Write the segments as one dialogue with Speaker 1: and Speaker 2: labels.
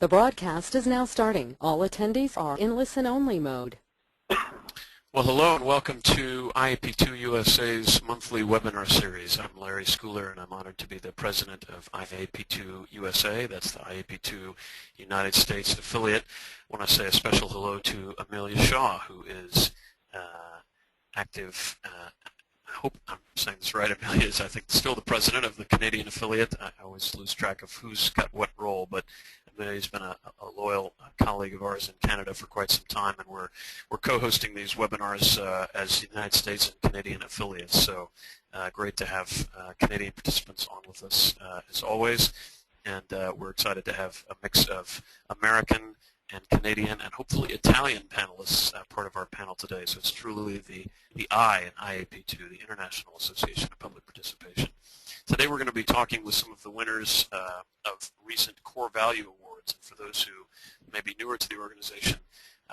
Speaker 1: The broadcast is now starting. All attendees are in listen-only mode.
Speaker 2: Well, hello and welcome to IAP2 USA's monthly webinar series. I'm Larry Schooler and I'm honored to be the president of IAP2 USA. That's the IAP2 United States affiliate. I want to say a special hello to Amelia Shaw, who is active. I hope I'm saying this right. Amelia is, I think, still the president of the Canadian affiliate. I always lose track of who's got what role, but Amelia's been a loyal colleague of ours in Canada for quite some time, and we're co-hosting these webinars as United States and Canadian affiliates. So great to have Canadian participants on with us as always, and we're excited to have a mix of American and Canadian and hopefully Italian panelists part of our panel today. So it's truly the I in IAP2, the International Association of Public Participation. Today we're going to be talking with some of the winners of recent Core Value Awards. And for those who may be newer to the organization,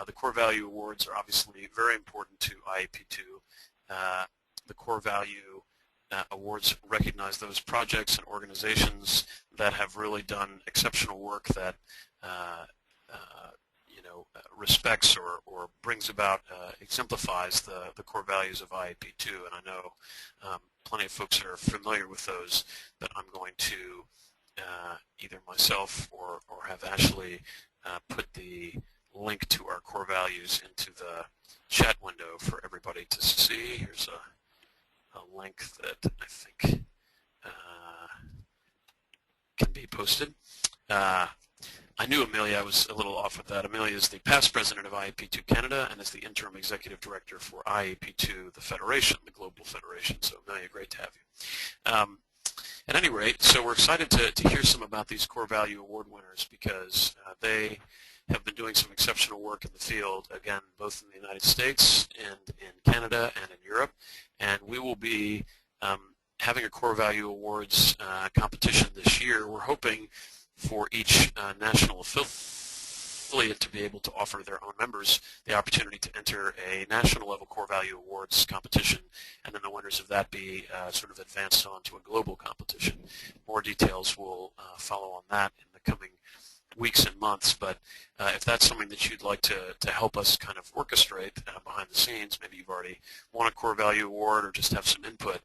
Speaker 2: the Core Value Awards are obviously very important to IAP2. The Core Value Awards recognize those projects and organizations that have really done exceptional work that respects or brings about, exemplifies the core values of IAP2. And I know plenty of folks are familiar with those, but I'm going to either myself or have Ashley put the link to our core values into the chat window for everybody to see. Here's a link that I think can be posted. I knew Amelia. I was a little off with that. Amelia is the past president of IAP2 Canada and is the interim executive director for IAP2, the federation, the global federation. So Amelia, great to have you. At any rate, so we're excited to hear some about these Core Value Award winners because they have been doing some exceptional work in the field, again, both in the United States and in Canada and in Europe. And we will be having a Core Value Awards competition this year. We're hoping for each national affiliate to be able to offer their own members the opportunity to enter a national level Core Value Awards competition, and then the winners of that be sort of advanced on to a global competition. More details will follow on that in the coming weeks and months, but if that's something that you'd like to help us kind of orchestrate behind the scenes, maybe you've already won a Core Value Award or just have some input,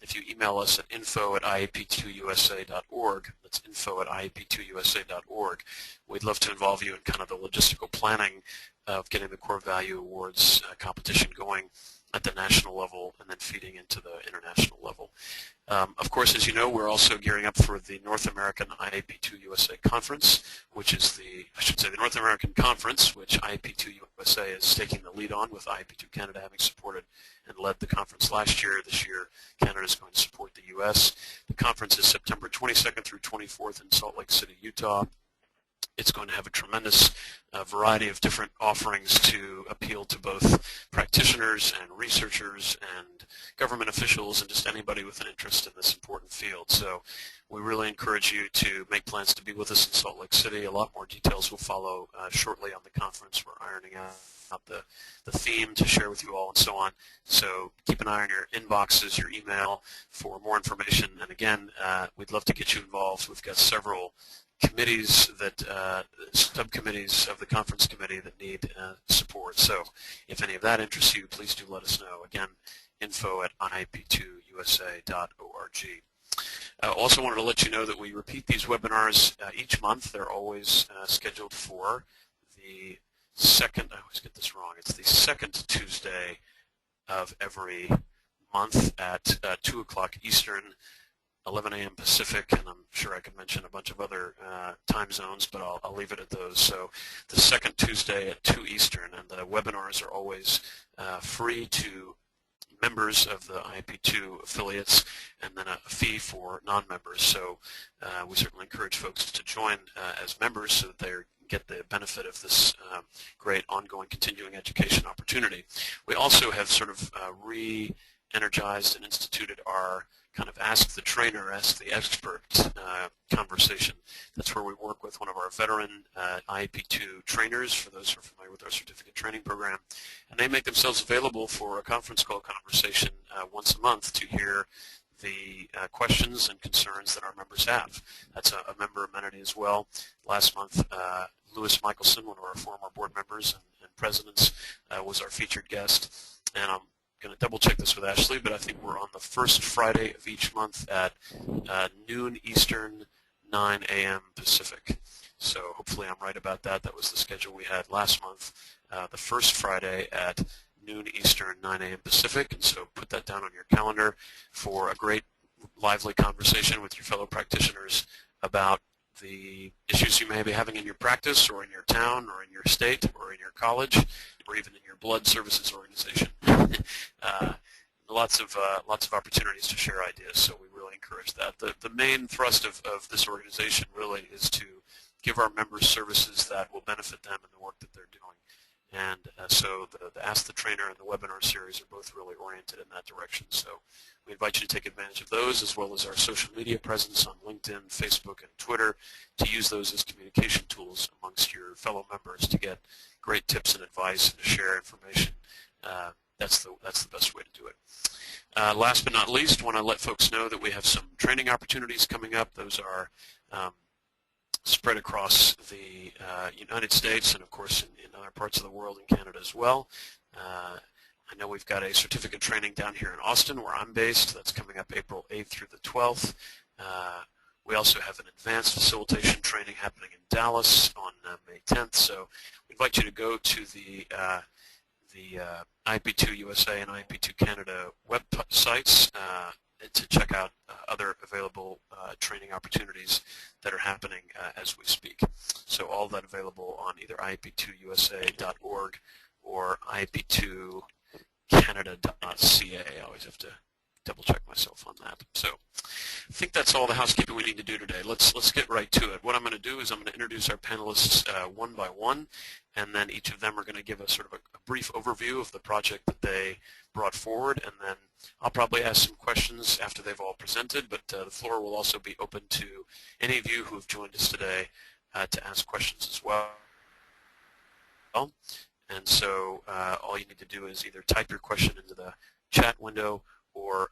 Speaker 2: if you email us at info@iap2usa.org, that's info@iap2usa.org, we'd love to involve you in kind of the logistical planning of getting the Core Value Awards competition going at the national level and then feeding into the international level. Of course, as you know, we're also gearing up for the North American IAP2 USA Conference, which is the North American Conference, which IAP2 USA is taking the lead on, with IAP2 Canada having supported and led the conference last year. This year, Canada is going to support the U.S. The conference is September 22nd through 24th in Salt Lake City, Utah. It's going to have a tremendous variety of different offerings to appeal to both practitioners and researchers and government officials and just anybody with an interest in this important field. So we really encourage you to make plans to be with us in Salt Lake City. A lot more details will follow shortly on the conference. We're ironing out the theme to share with you all and so on. So keep an eye on your inboxes, your email for more information. And again, we'd love to get you involved. We've got several committees that, subcommittees of the conference committee that need support. So if any of that interests you, please do let us know. Again, info@iap2usa.org. I also wanted to let you know that we repeat these webinars each month. They're always scheduled for the second, I always get this wrong, it's the second Tuesday of every month at 2 o'clock Eastern, 11 a.m. Pacific, and I'm sure I could mention a bunch of other time zones, but I'll leave it at those. So the second Tuesday at 2 Eastern, and the webinars are always free to members of the IAP2 affiliates, and then a fee for non-members. So we certainly encourage folks to join as members so that they get the benefit of this great ongoing continuing education opportunity. We also have sort of re-energized and instituted our kind of ask the trainer, ask the expert conversation. That's where we work with one of our veteran IAP2 trainers, for those who are familiar with our certificate training program, and they make themselves available for a conference call conversation once a month to hear the questions and concerns that our members have. That's a member amenity as well. Last month, Lewis Michelson, one of our former board members and presidents, was our featured guest. And I'm going to double check this with Ashley, but I think we're on the first Friday of each month at noon Eastern, 9 a.m. Pacific. So hopefully I'm right about that. That was the schedule we had last month. The first Friday at noon Eastern, 9 a.m. Pacific, and so put that down on your calendar for a great, lively conversation with your fellow practitioners about the issues you may be having in your practice or in your town or in your state or in your college or even in your blood services organization. Lots of opportunities to share ideas, so we really encourage that. The main thrust of this organization really is to give our members services that will benefit them in the work that they're doing. And so the Ask the Trainer and the webinar series are both really oriented in that direction. So we invite you to take advantage of those, as well as our social media presence on LinkedIn, Facebook, and Twitter, to use those as communication tools amongst your fellow members to get great tips and advice and to share information. That's the best way to do it. Last but not least, I want to let folks know that we have some training opportunities coming up. Those are spread across the United States and, of course, in other parts of the world, in Canada as well. I know we've got a certificate training down here in Austin, where I'm based. That's coming up April 8th through the 12th. We also have an advanced facilitation training happening in Dallas on May 10th. So we invite you to go to the IP2 USA and IP2 Canada websites to check out other available training opportunities that are happening as we speak. So all that available on either ip2usa.org or ip2canada.ca. I always have to double check myself on that. So I think that's all the housekeeping we need to do today. Let's get right to it. What I'm going to do is I'm going to introduce our panelists one by one, and then each of them are going to give us sort of a brief overview of the project that they brought forward, and then I'll probably ask some questions after they've all presented, but the floor will also be open to any of you who have joined us today to ask questions as well. And so all you need to do is either type your question into the chat window or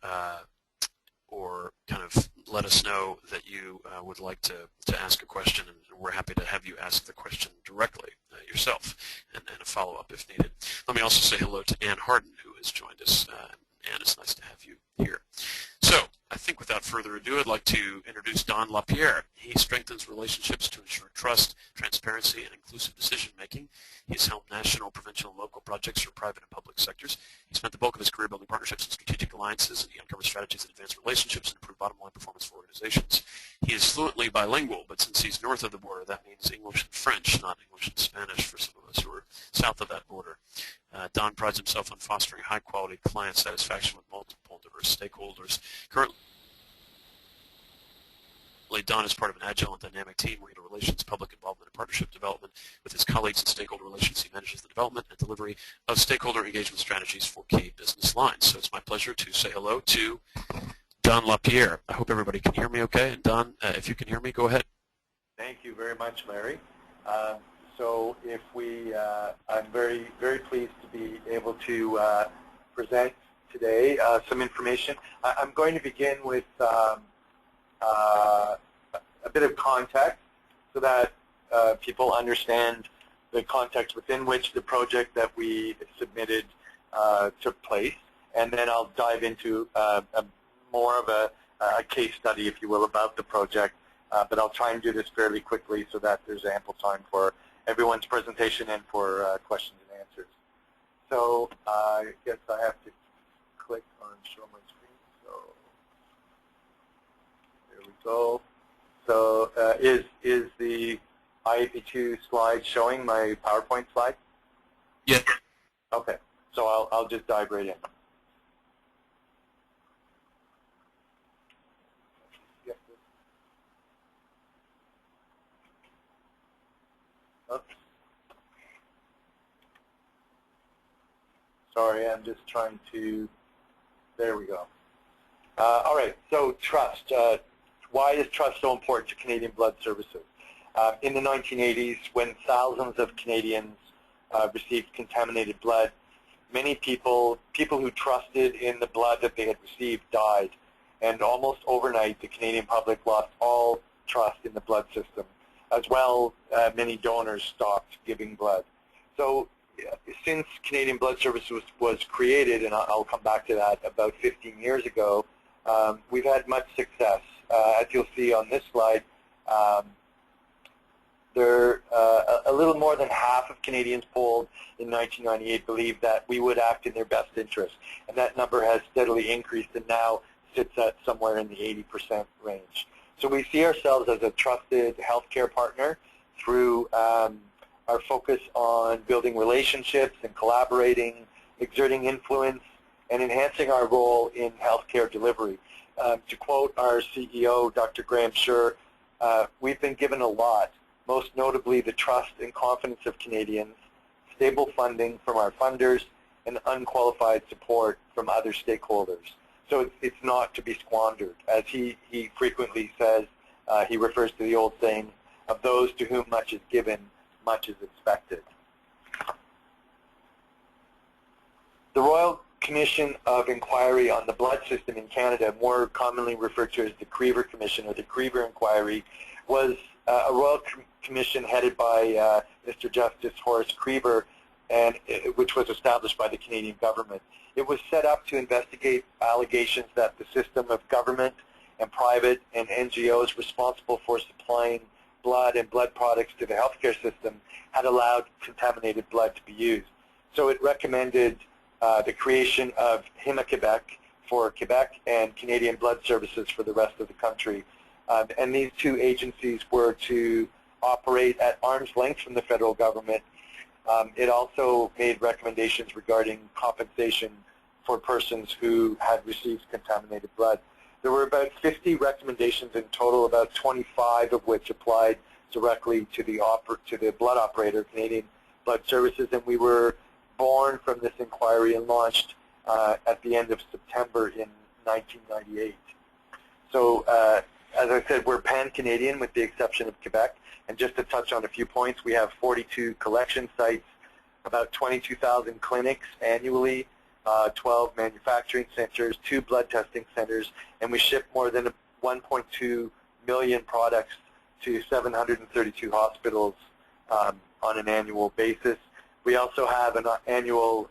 Speaker 2: kind of let us know that you would like to ask a question, and we're happy to have you ask the question directly yourself and a follow-up if needed. Let me also say hello to Ann Harden, who has joined us. Ann, it's nice to have you here. So I think without further ado, I'd like to introduce Don LaPierre. He strengthens relationships to ensure trust, transparency, and inclusive decision-making. He has helmed national, provincial, and local projects for private and public sectors. He spent the bulk of his career building partnerships and strategic alliances, and he uncovers strategies that advance relationships and improve bottom-line performance for organizations. He is fluently bilingual, but since he's north of the border, that means English and French, not English and Spanish for some of us who are south of that border. Don prides himself on fostering high-quality client satisfaction with multiple diverse stakeholders. Currently, Don is part of an agile and dynamic team where he relations, public involvement, and partnership development with his colleagues in stakeholder relations. He manages the development and delivery of stakeholder engagement strategies for key business lines. So it's my pleasure to say hello to Don LaPierre. I hope everybody can hear me okay. And Don, if you can hear me, go ahead.
Speaker 3: Thank you very much, Larry. So if I'm very, very pleased to be able to present today some information. I'm going to begin with a bit of context so that people understand the context within which the project that we submitted took place, and then I'll dive into more of a case study, if you will, about the project, but I'll try and do this fairly quickly so that there's ample time for everyone's presentation and for questions and answers. So I guess I have to click on show my screen. So there we go. So is the IAP2 slide showing my PowerPoint slide?
Speaker 2: Yeah.
Speaker 3: Okay. So I'll just dive right in. Oops. Sorry, I'm just trying to, there we go. All right, so trust. Why is trust so important to Canadian Blood Services? In the 1980s, when thousands of Canadians received contaminated blood, many people who trusted in the blood that they had received died. and almost overnight the Canadian public lost all trust in the blood system. As well, many donors stopped giving blood. So since Canadian Blood Services was created, and I'll come back to that, about 15 years ago, we've had much success. As you'll see on this slide, a little more than half of Canadians polled in 1998 believed that we would act in their best interest, and that number has steadily increased and now sits at somewhere in the 80% range. So we see ourselves as a trusted healthcare partner through our focus on building relationships and collaborating, exerting influence, and enhancing our role in healthcare delivery. To quote our CEO, Dr. Graham Scher, we've been given a lot, most notably the trust and confidence of Canadians, stable funding from our funders, and unqualified support from other stakeholders. So it's not to be squandered. As he frequently says, he refers to the old saying, of those to whom much is given, much is expected. The Royal Commission of Inquiry on the Blood System in Canada, more commonly referred to as the Creever Commission or the Creever Inquiry, was a Royal Commission headed by Mr. Justice Horace Creever, and which was established by the Canadian government. It was set up to investigate allegations that the system of government and private and NGOs responsible for supplying blood and blood products to the healthcare system had allowed contaminated blood to be used. So it recommended the creation of Héma-Québec for Quebec and Canadian Blood Services for the rest of the country. And these two agencies were to operate at arm's length from the federal government. It also made recommendations regarding compensation for persons who had received contaminated blood. There were about 50 recommendations in total, about 25 of which applied directly to the blood operator, Canadian Blood Services, and we were born from this inquiry and launched at the end of September in 1998. So, as I said, we're pan-Canadian with the exception of Quebec. And just to touch on a few points, we have 42 collection sites, about 22,000 clinics annually, 12 manufacturing centers, 2 blood testing centers, and we ship more than 1.2 million products to 732 hospitals on an annual basis. We also have an annual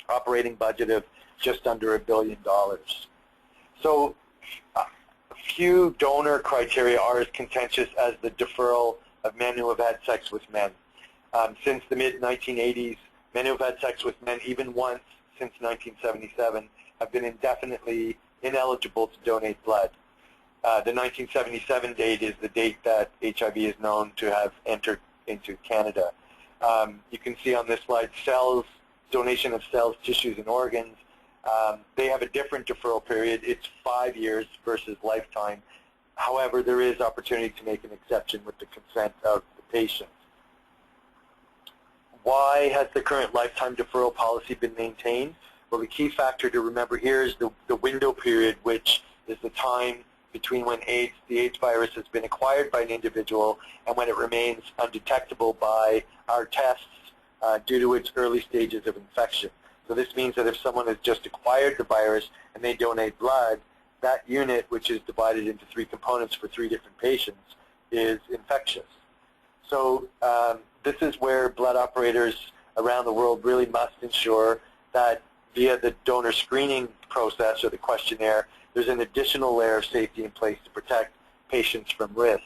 Speaker 3: operating budget of just under $1 billion. So a few donor criteria are as contentious as the deferral of men who have had sex with men. Since the mid-1980s, men who have had sex with men even once since 1977 have been indefinitely ineligible to donate blood. The 1977 date is the date that HIV is known to have entered into Canada. You can see on this slide cells, donation of cells, tissues, and organs. They have a different deferral period. It's 5 years versus lifetime. However, there is opportunity to make an exception with the consent of the patient. Why has the current lifetime deferral policy been maintained? Well, the key factor to remember here is the window period, which is the time between when the AIDS virus has been acquired by an individual and when it remains undetectable by our tests due to its early stages of infection. So this means that if someone has just acquired the virus and they donate blood, that unit, which is divided into 3 components for 3 different patients, is infectious. So this is where blood operators around the world really must ensure that via the donor screening process or the questionnaire, there's an additional layer of safety in place to protect patients from risk.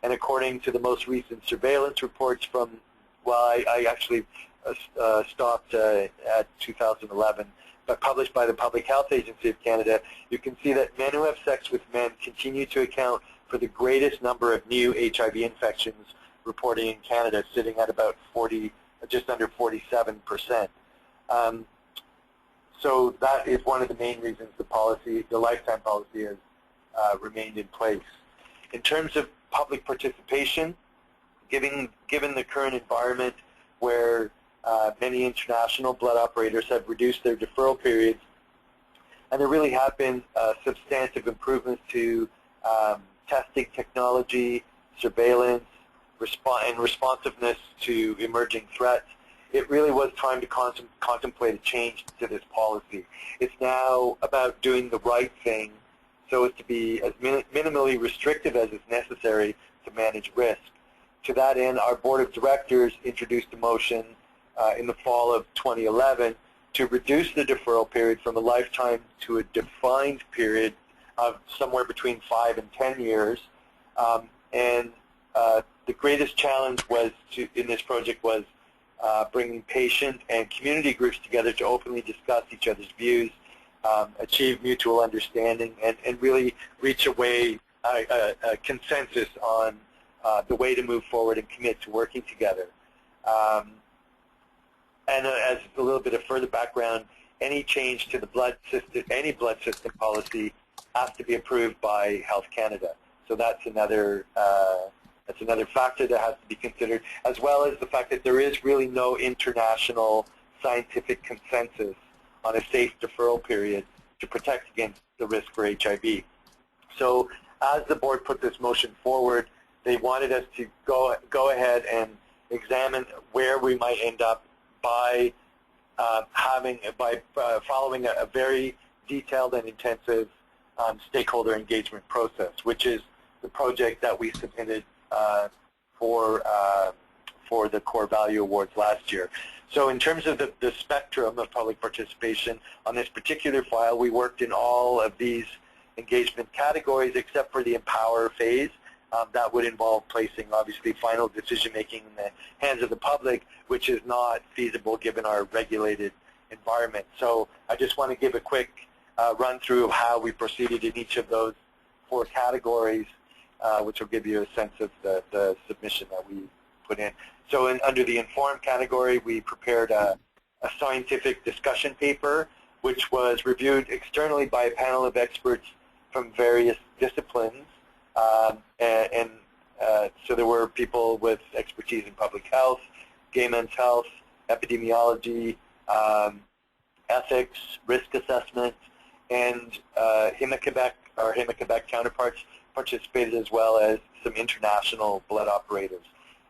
Speaker 3: And according to the most recent surveillance reports from, well, I actually stopped at 2011, but published by the Public Health Agency of Canada, you can see that men who have sex with men continue to account for the greatest number of new HIV infections reporting in Canada, sitting at about just under 47%. So that is one of the main reasons the lifetime policy has remained in place. In terms of public participation, given the current environment where many international blood operators have reduced their deferral periods, and there really have been substantive improvements to testing technology, surveillance, and responsiveness to emerging threats, it really was time to contemplate a change to this policy. It's now about doing the right thing so as to be as minimally restrictive as is necessary to manage risk. To that end, our board of directors introduced a motion in the fall of 2011 to reduce the deferral period from a lifetime to a defined period of somewhere between 5 and 10 years. The greatest challenge in this project was bringing patient and community groups together to openly discuss each other's views, achieve mutual understanding, and really reach a consensus on the way to move forward and commit to working together. And as a little bit of further background, any change to the any blood system policy has to be approved by Health Canada. So that's another factor that has to be considered, as well as the fact that there is really no international scientific consensus on a safe deferral period to protect against the risk for HIV. So as the board put this motion forward, they wanted us to go ahead and examine where we might end up by following a very detailed and intensive stakeholder engagement process, which is the project that we submitted for the Core Value Awards last year. So in terms of the spectrum of public participation on this particular file, we worked in all of these engagement categories except for the empower phase. That would involve placing, obviously, final decision-making in the hands of the public, which is not feasible given our regulated environment. So I just want to give a quick run-through of how we proceeded in each of those 4 categories, which will give you a sense of the submission that we put in. So under the informed category, we prepared a scientific discussion paper, which was reviewed externally by a panel of experts from various disciplines. So there were people with expertise in public health, gay men's health, epidemiology, ethics, risk assessment, and Quebec, our Quebec counterparts participated, as well as some international blood operators.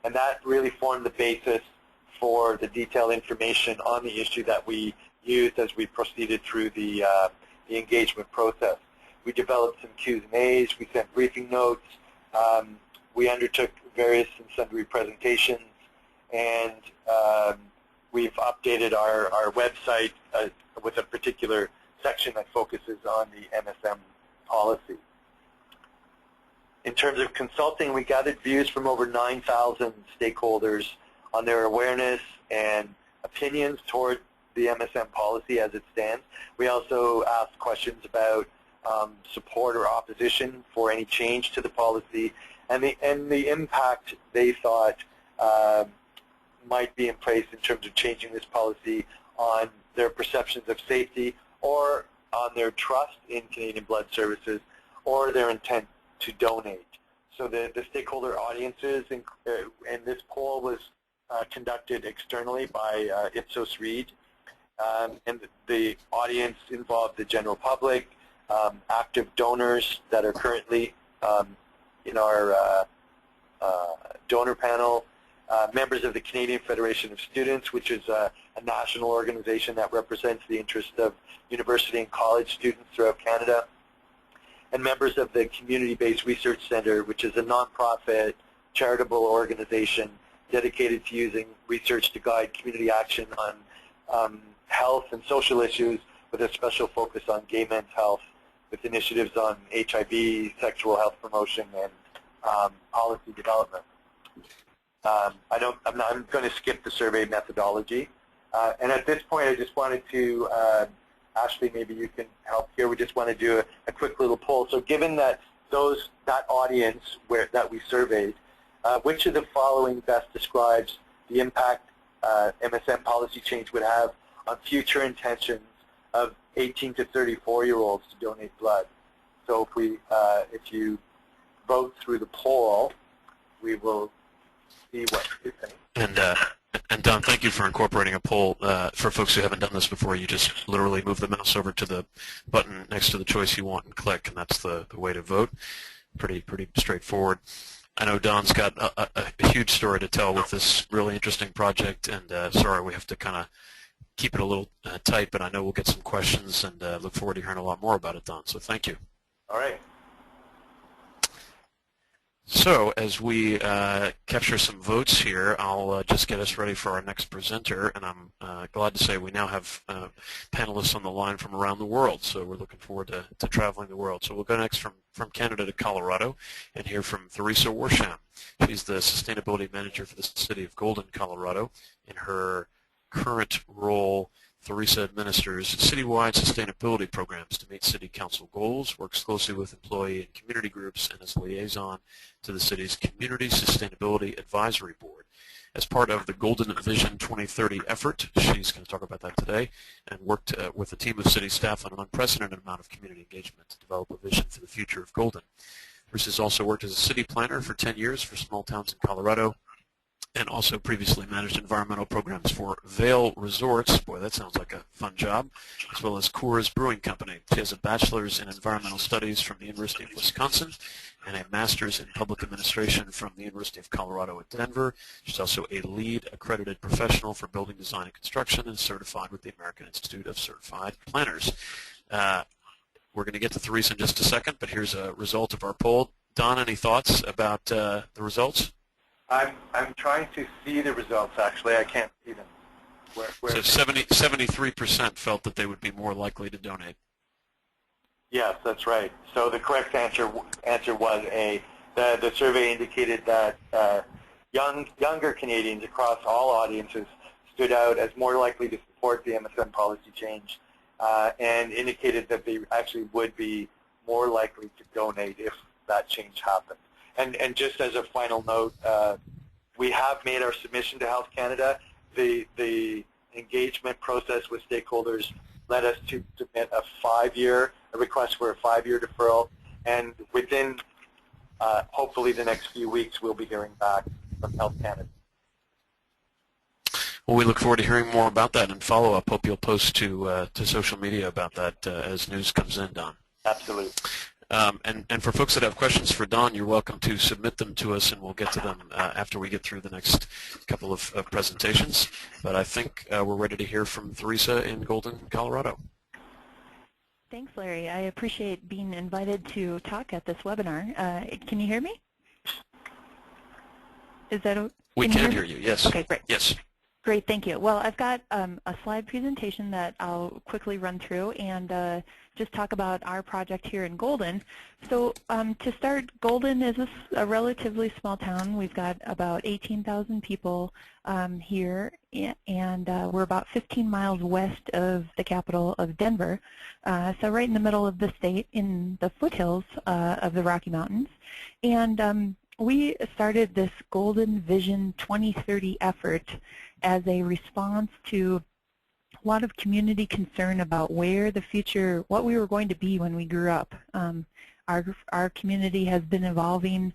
Speaker 3: And that really formed the basis for the detailed information on the issue that we used as we proceeded through the engagement process. We developed some Q's and A's, we sent briefing notes, we undertook various and sundry presentations, and we've updated our website with a particular section that focuses on the MSM policy. In terms of consulting, we gathered views from over 9,000 stakeholders on their awareness and opinions toward the MSM policy as it stands. We also asked questions about support or opposition for any change to the policy, and the impact they thought might be in place in terms of changing this policy on their perceptions of safety, or on their trust in Canadian Blood Services, or their intent to donate. So the stakeholder audiences, and this poll was conducted externally by Ipsos Reid, and the audience involved the general public, active donors that are currently in our donor panel, members of the Canadian Federation of Students, which is a national organization that represents the interests of university and college students throughout Canada, and members of the Community-Based Research Center, which is a nonprofit charitable organization dedicated to using research to guide community action on health and social issues, with a special focus on gay men's health, with initiatives on HIV, sexual health promotion, and policy development. I'm going to skip the survey methodology. And at this point, I just wanted to, Ashley, maybe you can help here. We just want to do a quick little poll. So given that that audience that we surveyed, which of the following best describes the impact MSM policy change would have on future intentions of 18 to 34-year-olds to donate blood? So if you vote through the poll, we will see what you think.
Speaker 2: And Don, thank you for incorporating a poll. For folks who haven't done this before, you just literally move the mouse over to the button next to the choice you want and click, and that's the way to vote. Pretty straightforward. I know Don's got a huge story to tell with this really interesting project, and sorry we have to kind of keep it a little tight, but I know we'll get some questions, and look forward to hearing a lot more about it, Don. So thank you.
Speaker 3: All right.
Speaker 2: So as we capture some votes here, I'll just get us ready for our next presenter, and I'm glad to say we now have panelists on the line from around the world, so we're looking forward to traveling the world. So we'll go next from Canada to Colorado and hear from Theresa Warsham. She's the Sustainability Manager for the City of Golden, Colorado. In her current role, Theresa administers citywide sustainability programs to meet City Council goals, works closely with employee and community groups, and is liaison to the city's Community Sustainability Advisory Board. As part of the Golden Vision 2030 effort, she's going to talk about that today, and worked with a team of city staff on an unprecedented amount of community engagement to develop a vision for the future of Golden. Teresa's also worked as a city planner for 10 years for small towns in Colorado, and also previously managed environmental programs for Vail Resorts. Boy, that sounds like a fun job, as well as Coors Brewing Company. She has a bachelor's in environmental studies from the University of Wisconsin and a master's in public administration from the University of Colorado at Denver. She's also a lead accredited professional for building design and construction and certified with the American Institute of Certified Planners. We're going to get to Theresa in just a second, but here's a result of our poll. Don, any thoughts about the results?
Speaker 3: I'm trying to see the results, actually. I can't see them. Where
Speaker 2: So 73% felt that they would be more likely to donate.
Speaker 3: Yes, that's right. So the correct answer was A. The survey indicated that younger Canadians across all audiences stood out as more likely to support the MSM policy change and indicated that they actually would be more likely to donate if that change happened. And just as a final note, we have made our submission to Health Canada. The engagement process with stakeholders led us to submit a request for a 5-year deferral, and within hopefully the next few weeks we'll be hearing back from Health Canada.
Speaker 2: Well, we look forward to hearing more about that and follow up. Hope you'll post to social media about that as news comes in, Don.
Speaker 3: Absolutely.
Speaker 2: And for folks that have questions for Don, you're welcome to submit them to us, and we'll get to them after we get through the next couple of presentations. But I think we're ready to hear from Theresa in Golden, Colorado.
Speaker 4: Thanks, Larry. I appreciate being invited to talk at this webinar. Can you hear me? Is that okay?
Speaker 2: We can hear you, yes.
Speaker 4: Okay, great.
Speaker 2: Yes.
Speaker 4: Great, thank you. Well, I've got a slide presentation that I'll quickly run through and just talk about our project here in Golden. So to start, Golden is a relatively small town. We've got about 18,000 people here, and we're about 15 miles west of the capital of Denver, so right in the middle of the state in the foothills of the Rocky Mountains. And we started this Golden Vision 2030 effort as a response to a lot of community concern about where the future, what we were going to be when we grew up. Our community has been evolving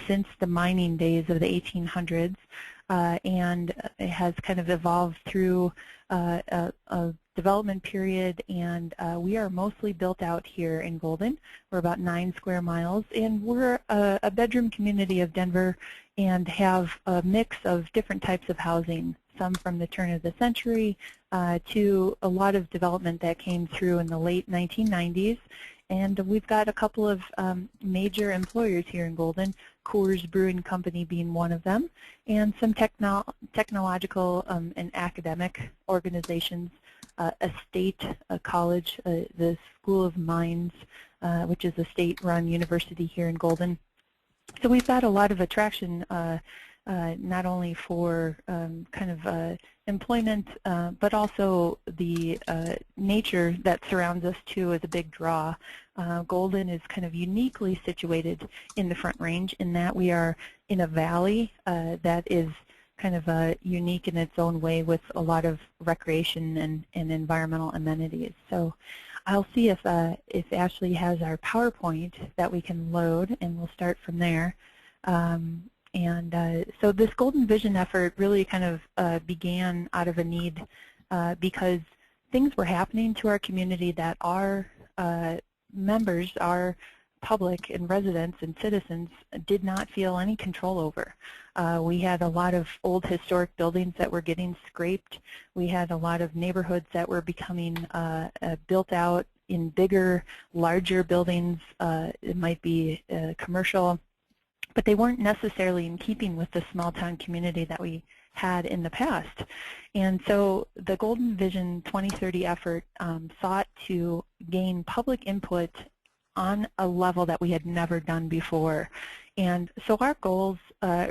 Speaker 4: since the mining days of the 1800s, and it has kind of evolved through a development period, and we are mostly built out here in Golden. We're about 9 square miles, and we're a bedroom community of Denver and have a mix of different types of housing, some from the turn of the century to a lot of development that came through in the late 1990s. And we've got a couple of major employers here in Golden, Coors Brewing Company being one of them, and some technological and academic organizations, a state college, the School of Mines, which is a state-run university here in Golden. So we've got a lot of attraction not only for kind of employment, but also the nature that surrounds us too is a big draw. Golden is kind of uniquely situated in the Front Range in that we are in a valley that is kind of unique in its own way with a lot of recreation and environmental amenities. So I'll see if Ashley has our PowerPoint that we can load, and we'll start from there. So this Golden Vision effort really kind of began out of a need because things were happening to our community that our members, our public and residents and citizens did not feel any control over. We had a lot of old historic buildings that were getting scraped. We had a lot of neighborhoods that were becoming built out in bigger, larger buildings. It might be commercial, but they weren't necessarily in keeping with the small town community that we had in the past. And so the Golden Vision 2030 effort sought to gain public input on a level that we had never done before. And so our goals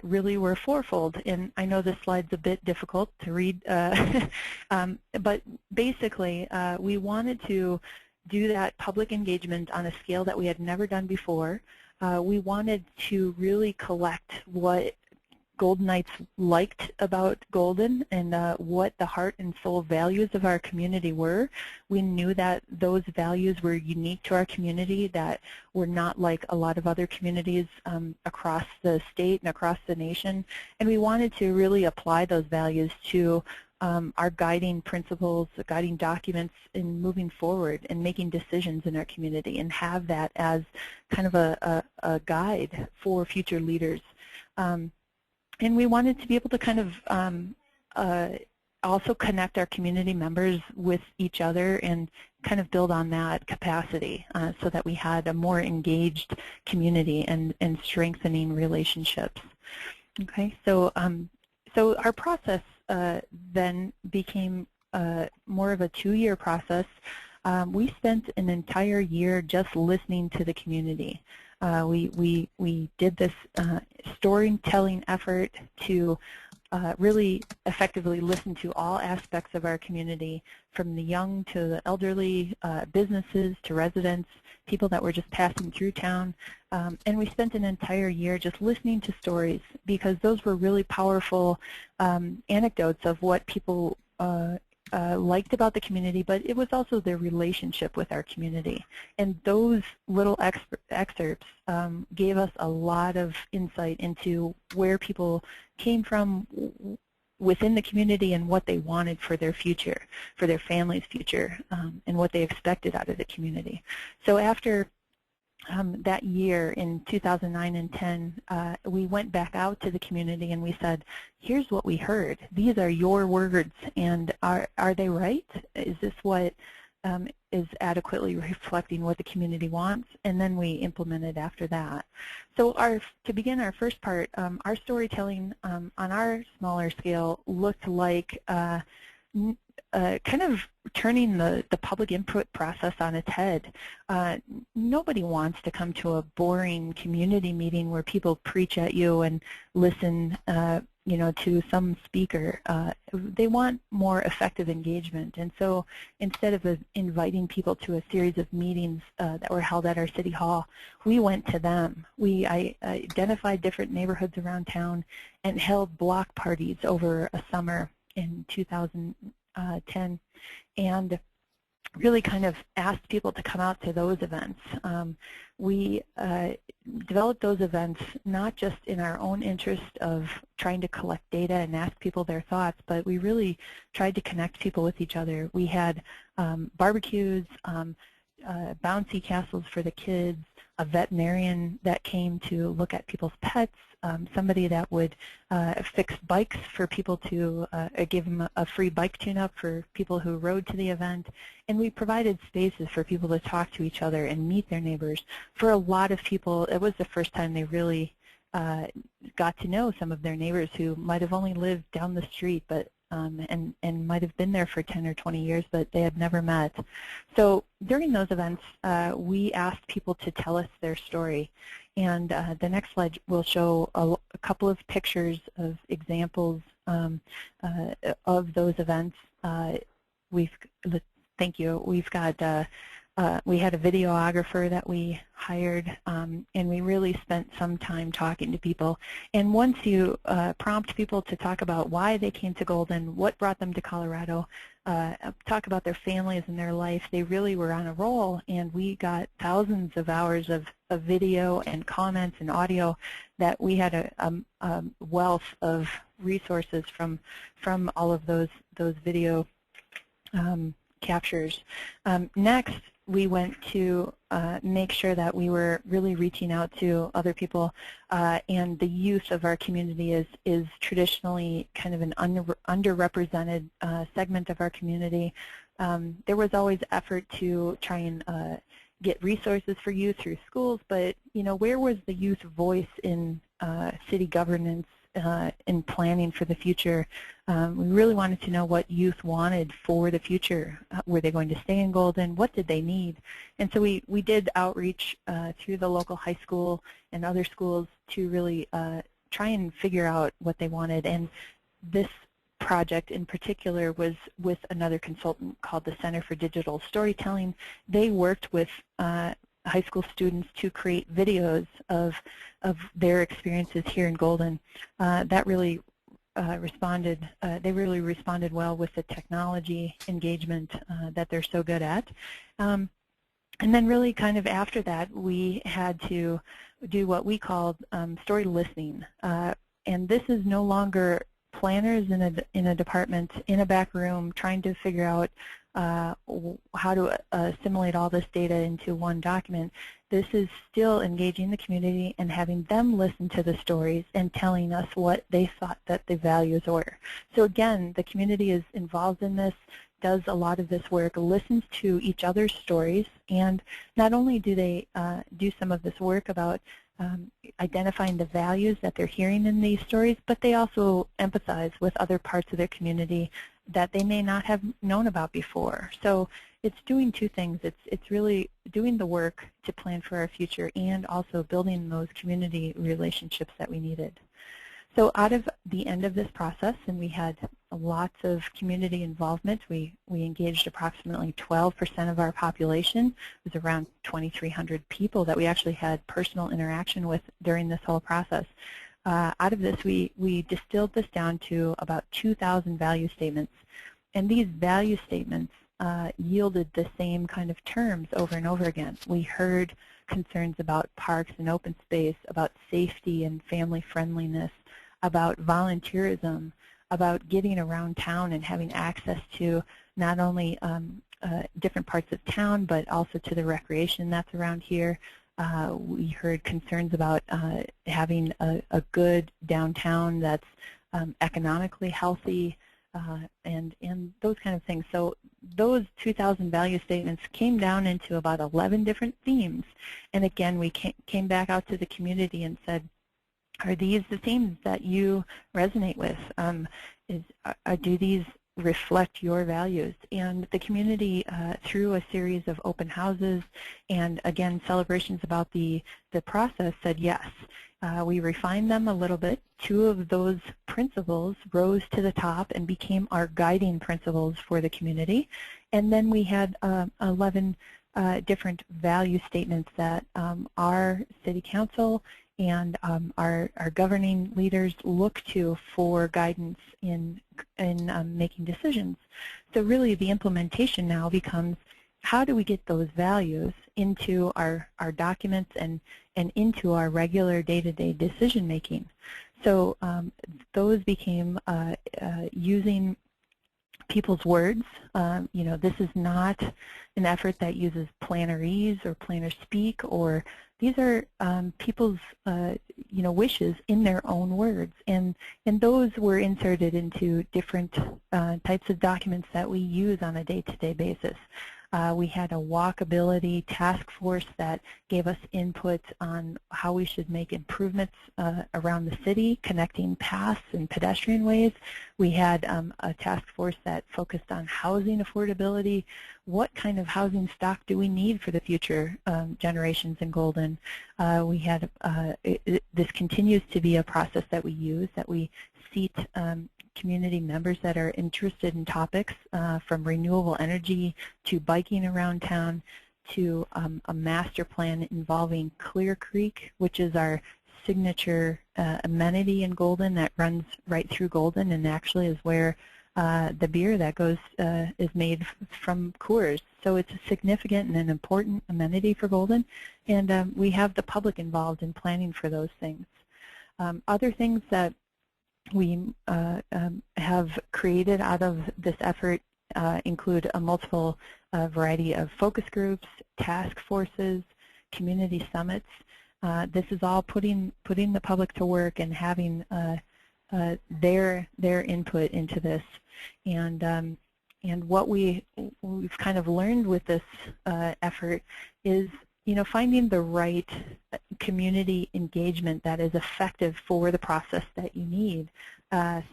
Speaker 4: really were fourfold. And I know this slide's a bit difficult to read, but basically we wanted to do that public engagement on a scale that we had never done before. We wanted to really collect what Goldenites liked about Golden and what the heart and soul values of our community were. We knew that those values were unique to our community, that were not like a lot of other communities across the state and across the nation. And we wanted to really apply those values to our guiding principles, the guiding documents in moving forward and making decisions in our community, and have that as kind of a guide for future leaders. And we wanted to be able to kind of also connect our community members with each other and kind of build on that capacity so that we had a more engaged community and strengthening relationships. Okay, so so our process then became more of a 2-year process. We spent an entire year just listening to the community. We did this storytelling effort to really effectively listen to all aspects of our community, from the young to the elderly, businesses to residents, people that were just passing through town. And we spent an entire year just listening to stories, because those were really powerful anecdotes of what people liked about the community, but it was also their relationship with our community. And those little excerpts gave us a lot of insight into where people came from within the community and what they wanted for their future, for their family's future, and what they expected out of the community. So after that year in 2009 and 10, we went back out to the community and we said, here's what we heard. These are your words, and are they right? Is this what is adequately reflecting what the community wants? And then we implemented after that. So to begin our first part, our storytelling on our smaller scale looked like kind of turning the public input process on its head. Nobody wants to come to a boring community meeting where people preach at you and listen to some speaker. They want more effective engagement. And so instead of inviting people to a series of meetings that were held at our city hall, we went to them. I identified different neighborhoods around town and held block parties over a summer in 2010, and really kind of asked people to come out to those events. We developed those events not just in our own interest of trying to collect data and ask people their thoughts, but we really tried to connect people with each other. We had barbecues, bouncy castles for the kids, a veterinarian that came to look at people's pets, somebody that would fix bikes for people to give them a free bike tune-up for people who rode to the event. And we provided spaces for people to talk to each other and meet their neighbors. For a lot of people, it was the first time they really got to know some of their neighbors who might have only lived down the street, but and might have been there for 10 or 20 years, but they had never met. So during those events, we asked people to tell us their story. And the next slide will show a couple of pictures of examples of those events. Thank you. We've got we had a videographer that we hired, and we really spent some time talking to people. And once you prompt people to talk about why they came to Golden, what brought them to Colorado, talk about their families and their life, they really were on a roll, and we got thousands of hours of video and comments and audio that we had a wealth of resources from all of those video captures. Next, we went to make sure that we were really reaching out to other people, and the youth of our community is traditionally kind of an underrepresented segment of our community. there was always effort to try and get resources for youth through schools, but where was the youth voice in city governance in planning for the future? We really wanted to know what youth wanted for the future. Were they going to stay in Golden? What did they need? And so we did outreach through the local high school and other schools to really try and figure out what they wanted. And this project in particular was with another consultant called the Center for Digital Storytelling. They worked with high school students to create videos of their experiences here in Golden. That really responded. They really responded well with the technology engagement that they're so good at. And then really kind of after that, we had to do what we called story listening. And this is no longer planners in a department in a back room trying to figure out how to assimilate all this data into one document. This is still engaging the community and having them listen to the stories and telling us what they thought that the values were. So again, the community is involved in this, does a lot of this work, listens to each other's stories, and not only do they do some of this work about identifying the values that they're hearing in these stories, but they also empathize with other parts of their community that they may not have known about before. So it's doing two things. It's really doing the work to plan for our future and also building those community relationships that we needed. So out of the end of this process, and we had lots of community involvement, we engaged approximately 12% of our population. It was around 2,300 people that we actually had personal interaction with during this whole process. Out of this, we distilled this down to about 2,000 value statements. And these value statements yielded the same kind of terms over and over again. We heard concerns about parks and open space, about safety and family friendliness, about volunteerism, about getting around town and having access to not only different parts of town, but also to the recreation that's around here. We heard concerns about having a good downtown that's economically healthy, and those kind of things. So those 2,000 value statements came down into about 11 different themes. And again, we came back out to the community and said, are these the themes that you resonate with? Do these reflect your values? And the community, through a series of open houses and, again, celebrations about the process, said yes. We refined them a little bit. 2 of those principles rose to the top and became our guiding principles for the community. And then we had 11 different value statements that our city council and our governing leaders look to for guidance in making decisions. So really the implementation now becomes, how do we get those values into our documents and into our regular day-to-day decision making? So those became using people's words. This is not an effort that uses plannerese or planner speak, or these are people's wishes in their own words, and those were inserted into different types of documents that we use on a day-to-day basis. We had a walkability task force that gave us input on how we should make improvements around the city, connecting paths and pedestrian ways. We had a task force that focused on housing affordability. What kind of housing stock do we need for the future generations in Golden? We had this continues to be a process that we use, that we seat community members that are interested in topics from renewable energy to biking around town to a master plan involving Clear Creek, which is our signature amenity in Golden that runs right through Golden and actually is where the beer that goes is made from Coors. So it's a significant and an important amenity for Golden, and we have the public involved in planning for those things. Other things that we have created out of this effort include a multiple variety of focus groups, task forces, community summits. This is all putting the public to work and having their input into this. And what we've kind of learned with this effort is, finding the right community engagement that is effective for the process that you need.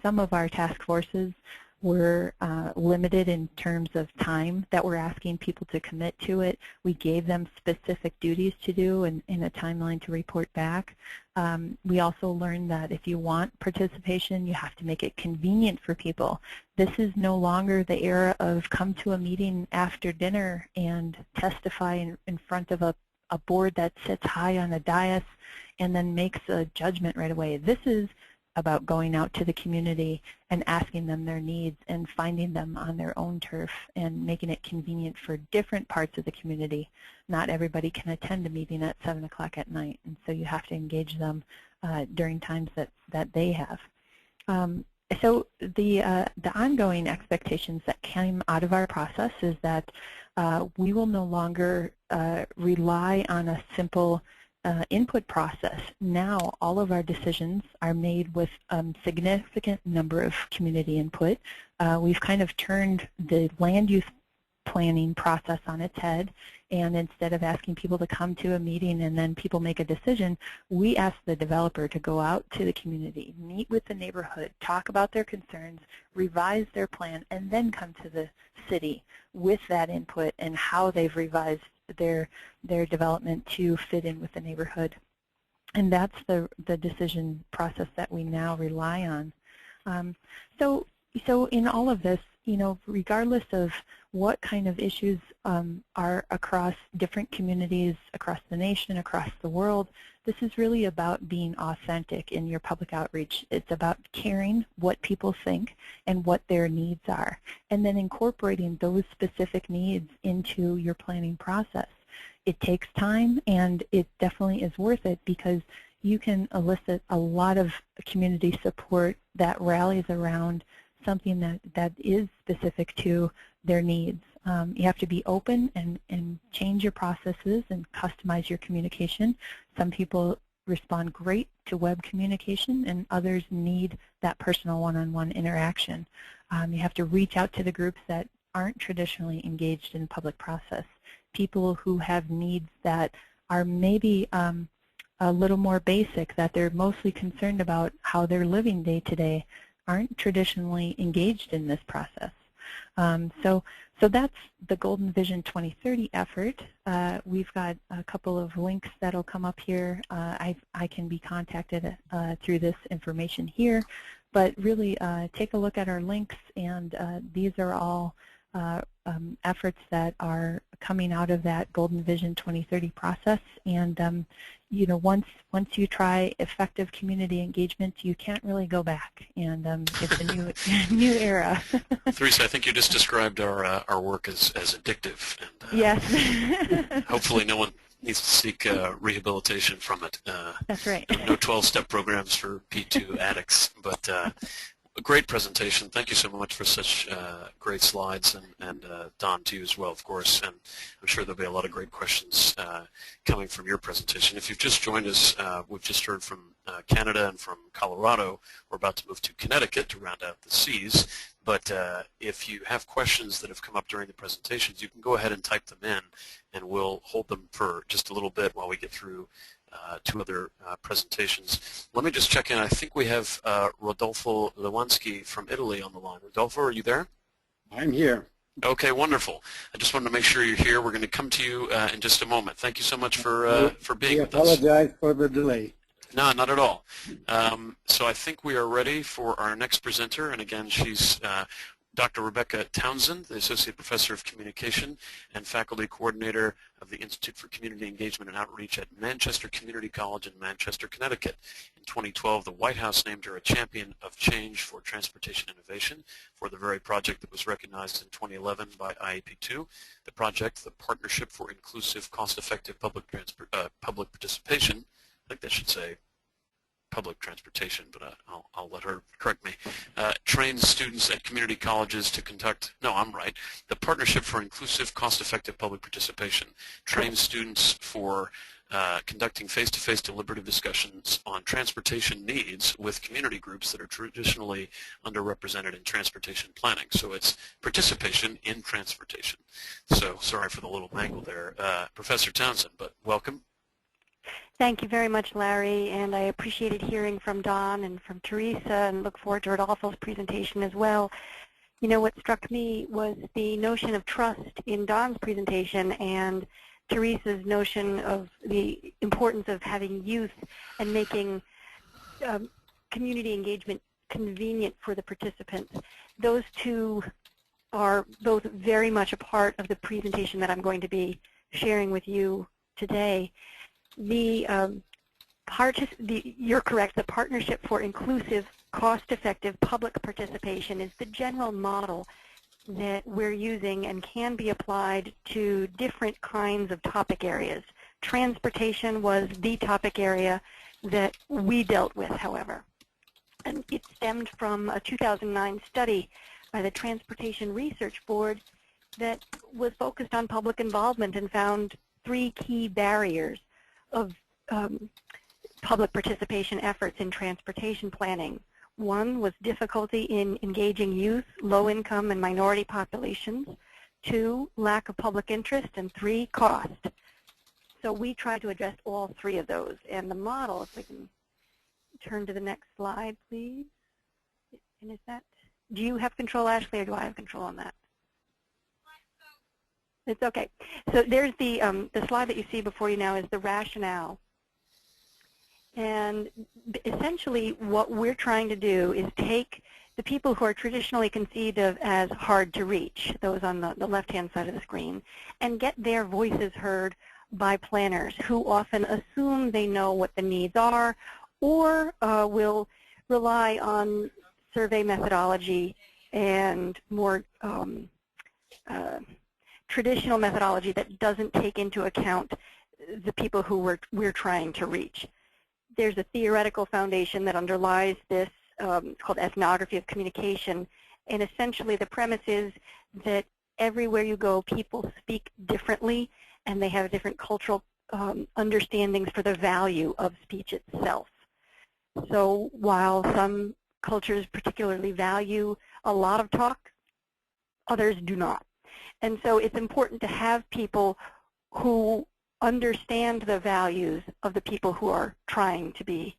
Speaker 4: Some of our task forces were limited in terms of time that we're asking people to commit to it. We gave them specific duties to do and in a timeline to report back. We also learned that if you want participation, you have to make it convenient for people. This is no longer the era of come to a meeting after dinner and testify in front of a board that sits high on a dais and then makes a judgment right away. This is about going out to the community and asking them their needs and finding them on their own turf and making it convenient for different parts of the community. Not everybody can attend a meeting at 7 o'clock at night, and so you have to engage them during times that they have. So the ongoing expectations that came out of our process is that we will no longer rely on a simple input process. Now all of our decisions are made with a significant number of community input. We've kind of turned the land use planning process on its head, and instead of asking people to come to a meeting and then people make a decision, we ask the developer to go out to the community, meet with the neighborhood, talk about their concerns, revise their plan, and then come to the city with that input and how they've revised their development to fit in with the neighborhood. And that's the decision process that we now rely on. So in all of this, regardless of what kind of issues are across different communities, across the nation, across the world, this is really about being authentic in your public outreach. It's about caring what people think and what their needs are, and then incorporating those specific needs into your planning process. It takes time, and it definitely is worth it because you can elicit a lot of community support that rallies around something that is specific to their needs. You have to be open and change your processes and customize your communication. Some people respond great to web communication, and others need that personal one-on-one interaction. You have to reach out to the groups that aren't traditionally engaged in the public process, people who have needs that are maybe a little more basic, that they're mostly concerned about how they're living day to day, aren't traditionally engaged in this process. So that's the Golden Vision 2030 effort. We've got a couple of links that'll come up here. I can be contacted through this information here, but really take a look at our links, and these are all efforts that are coming out of that Golden Vision 2030 process. And once you try effective community engagement, you can't really go back. And it's a new era.
Speaker 2: Theresa, I think you just described our work as addictive. And,
Speaker 4: yes.
Speaker 2: hopefully no one needs to seek rehabilitation from it.
Speaker 4: That's right.
Speaker 2: No 12-step programs for P2 addicts, but a great presentation. Thank you so much for such great slides, and Don, to you as well, of course. And I'm sure there'll be a lot of great questions coming from your presentation. If you've just joined us, we've just heard from Canada and from Colorado. We're about to move to Connecticut to round out the C's. But if you have questions that have come up during the presentations, you can go ahead and type them in, and we'll hold them for just a little bit while we get through two other presentations. Let me just check in. I think we have Rodolfo Lewanski from Italy on the line. Rodolfo, are you there?
Speaker 5: I'm here.
Speaker 2: Okay, wonderful. I just wanted to make sure you're here. We're going to come to you in just a moment. Thank you so much for being with us.
Speaker 5: I apologize for the delay.
Speaker 2: No, not at all. So I think we are ready for our next presenter, and again, she's Dr. Rebecca Townsend, the Associate Professor of Communication and Faculty Coordinator of the Institute for Community Engagement and Outreach at Manchester Community College in Manchester, Connecticut. In 2012, the White House named her a champion of change for transportation innovation for the very project that was recognized in 2011 by IAP2. The project, the Partnership for Inclusive, Cost-Effective Public Participation, I think that should say public transportation, but I'll let her correct me, trains students at community colleges to conduct, no, I'm right, the Partnership for Inclusive, Cost-Effective Public Participation trains students for conducting face-to-face deliberative discussions on transportation needs with community groups that are traditionally underrepresented in transportation planning. So it's participation in transportation. So sorry for the little mangle there. Professor Townsend, but welcome.
Speaker 6: Thank you very much, Larry, and I appreciated hearing from Don and from Teresa and look forward to Rodolfo's presentation as well. You know, what struck me was the notion of trust in Don's presentation and Teresa's notion of the importance of having youth and making community engagement convenient for the participants. Those two are both very much a part of the presentation that I'm going to be sharing with you today. You're correct, the Partnership for Inclusive, Cost-Effective Public Participation is the general model that we're using and can be applied to different kinds of topic areas. Transportation was the topic area that we dealt with, however. And it stemmed from a 2009 study by the Transportation Research Board that was focused on public involvement and found 3 key barriers of public participation efforts in transportation planning. 1 was difficulty in engaging youth, low-income, and minority populations. 2, lack of public interest, and 3, cost. So we try to address all 3 of those. And the model, if we can turn to the next slide, please. And is that, do you have control, Ashley, or do I have control on that? It's okay. So there's the slide that you see before you now is the rationale. And essentially what we're trying to do is take the people who are traditionally conceived of as hard to reach, those on the left-hand side of the screen, and get their voices heard by planners who often assume they know what the needs are or will rely on survey methodology and more traditional methodology that doesn't take into account the people who we're trying to reach. There's a theoretical foundation that underlies this. It's called ethnography of communication. And essentially the premise is that everywhere you go, people speak differently and they have different cultural understandings for the value of speech itself. So while some cultures particularly value a lot of talk, others do not. And so it's important to have people who understand the values of the people who are trying to be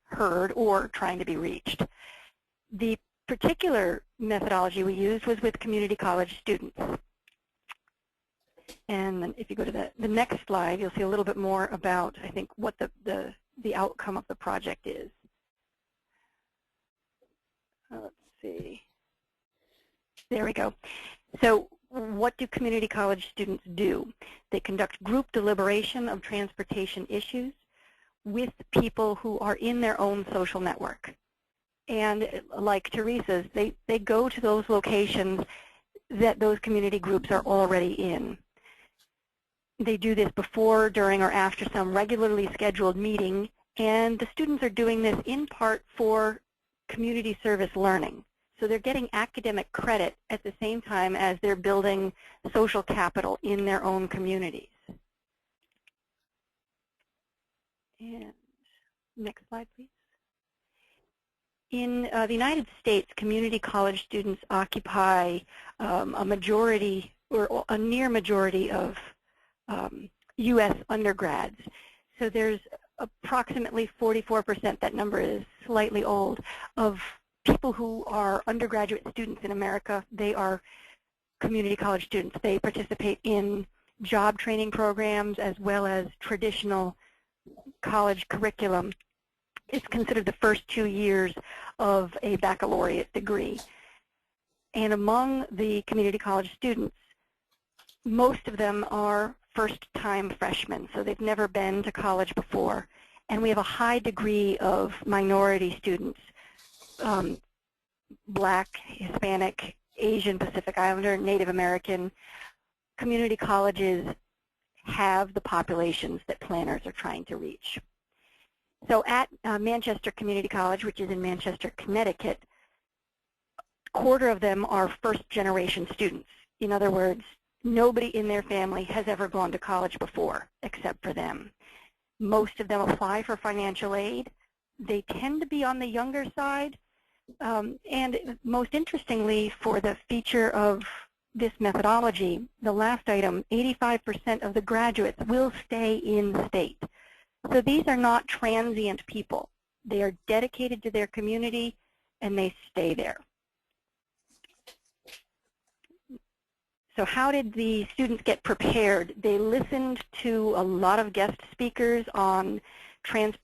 Speaker 6: heard or trying to be reached. The particular methodology we used was with community college students. And if you go to the next slide, you'll see a little bit more about, I think, what the outcome of the project is. Let's see. There we go. So what do community college students do? They conduct group deliberation of transportation issues with people who are in their own social network. And like Teresa's, they go to those locations that those community groups are already in. They do this before, during, or after some regularly scheduled meeting, and the students are doing this in part for community service learning. So they're getting academic credit at the same time as they're building social capital in their own communities. And next slide, please. In the United States, community college students occupy a majority or a near majority of U.S. undergrads. So there's approximately 44%, that number is slightly old, of people who are undergraduate students in America. They are community college students. They participate in job training programs as well as traditional college curriculum. It's considered the first 2 years of a baccalaureate degree. And among the community college students, most of them are first-time freshmen, so they've never been to college before. And we have a high degree of minority students, Black, Hispanic, Asian, Pacific Islander, Native American. Community colleges have the populations that planners are trying to reach. So at Manchester Community College, which is in Manchester, Connecticut, a quarter of them are first-generation students. In other words, nobody in their family has ever gone to college before except for them. Most of them apply for financial aid. They tend to be on the younger side. And most interestingly, for the feature of this methodology, the last item, 85% of the graduates will stay in state. So these are not transient people. They are dedicated to their community, and they stay there. So how did the students get prepared? They listened to a lot of guest speakers on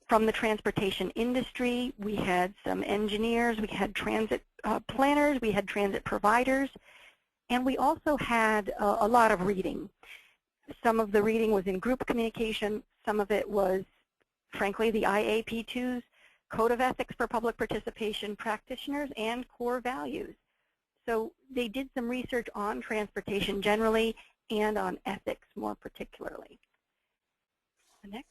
Speaker 6: from the transportation industry. We had some engineers, we had transit planners, we had transit providers, and we also had a lot of reading. Some of the reading was in group communication. Some of it was, frankly, the IAP2's Code of Ethics for Public Participation Practitioners and Core Values. So they did some research on transportation generally and on ethics more particularly. The next.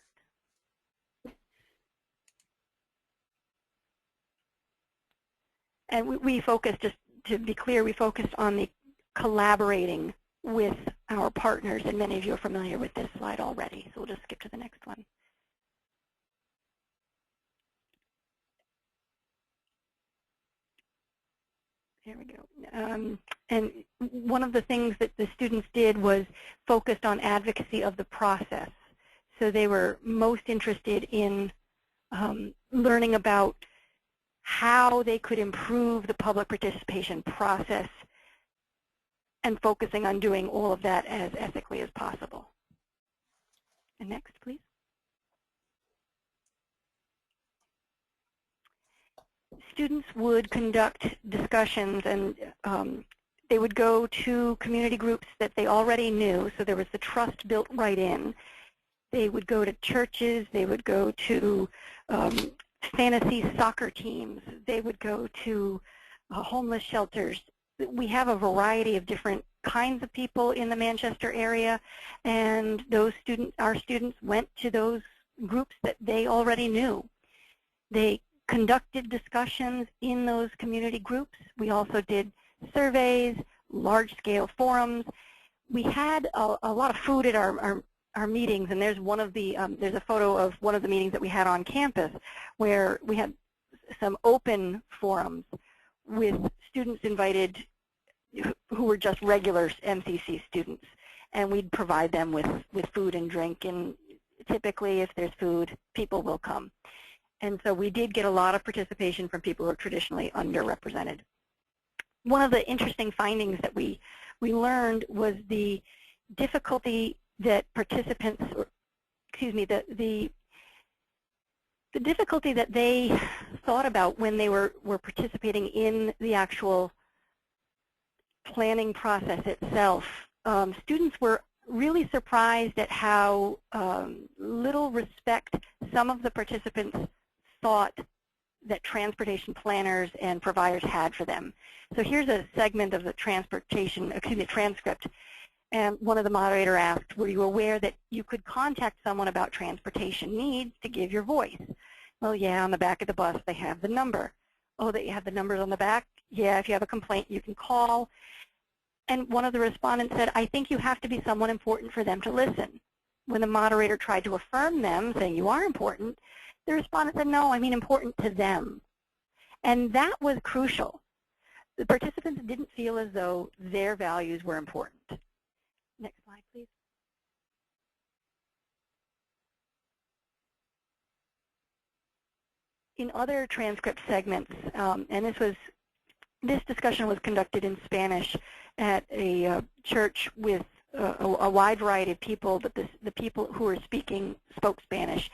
Speaker 6: And we focused, just to be clear, we focused on the collaborating with our partners, and many of you are familiar with this slide already, so we'll just skip to the next one. There we go. And one of the things that the students did was focused on advocacy of the process. So they were most interested in learning about how they could improve the public participation process and focusing on doing all of that as ethically as possible. And next, please. Students would conduct discussions, and they would go to community groups that they already knew, so there was the trust built right in. They would go to churches, they would go to fantasy soccer teams, they would go to homeless shelters. We have a variety of different kinds of people in the Manchester area, and those students, our students, went to those groups that they already knew. They conducted discussions in those community groups. We also did surveys, large-scale forums. We had a lot of food at our meetings, and there's one of the there's a photo of one of the meetings that we had on campus where we had some open forums with students invited who were just regular MCC students, and we'd provide them with food and drink, and typically if there's food, people will come. And so we did get a lot of participation from people who are traditionally underrepresented. One of the interesting findings that we learned was the difficulty that participants, or excuse me, the difficulty that they thought about when they were participating in the actual planning process itself. Students were really surprised at how little respect some of the participants thought that transportation planners and providers had for them. So here's a segment of the transcript. And one of the moderator asked, were you aware that you could contact someone about transportation needs to give your voice? Well, yeah, on the back of the bus they have the number. Oh, that you have the numbers on the back? Yeah, if you have a complaint you can call. And one of the respondents said, I think you have to be someone important for them to listen. When the moderator tried to affirm them, saying you are important, the respondent said, no, I mean important to them. And that was crucial. The participants didn't feel as though their values were important. Next slide, please. In other transcript segments, and this discussion was conducted in Spanish at a church with a wide variety of people, but the people who were speaking spoke Spanish.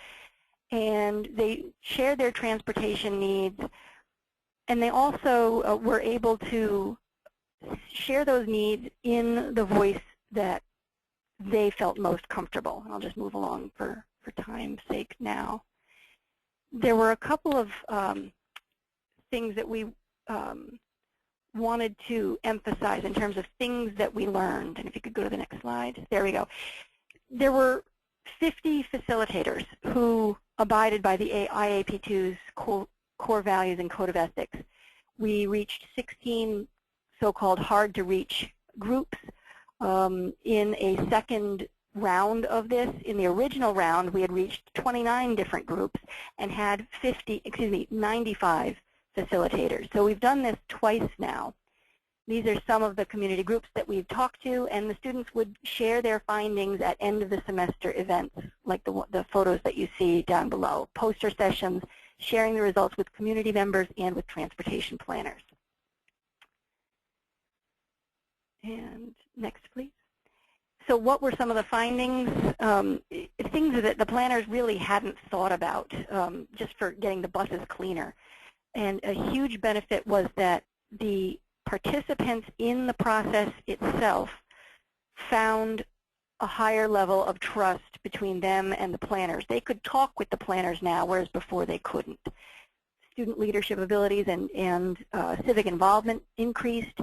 Speaker 6: And they shared their transportation needs, and they also were able to share those needs in the voice that they felt most comfortable. I'll just move along for time's sake now. There were a couple of things that we wanted to emphasize in terms of things that we learned. And if you could go to the next slide. There we go. There were 50 facilitators who abided by the IAP2's core values and code of ethics. We reached 16 so-called hard-to-reach groups. In a second round of this, in the original round, we had reached 29 different groups and had 95 facilitators. So we've done this twice now. These are some of the community groups that we've talked to, and the students would share their findings at end of the semester events, like the photos that you see down below, poster sessions, sharing the results with community members and with transportation planners. And next, please. So what were some of the findings? Things that the planners really hadn't thought about just for getting the buses cleaner. And a huge benefit was that the participants in the process itself found a higher level of trust between them and the planners. They could talk with the planners now, whereas before they couldn't. Student leadership abilities and civic involvement increased.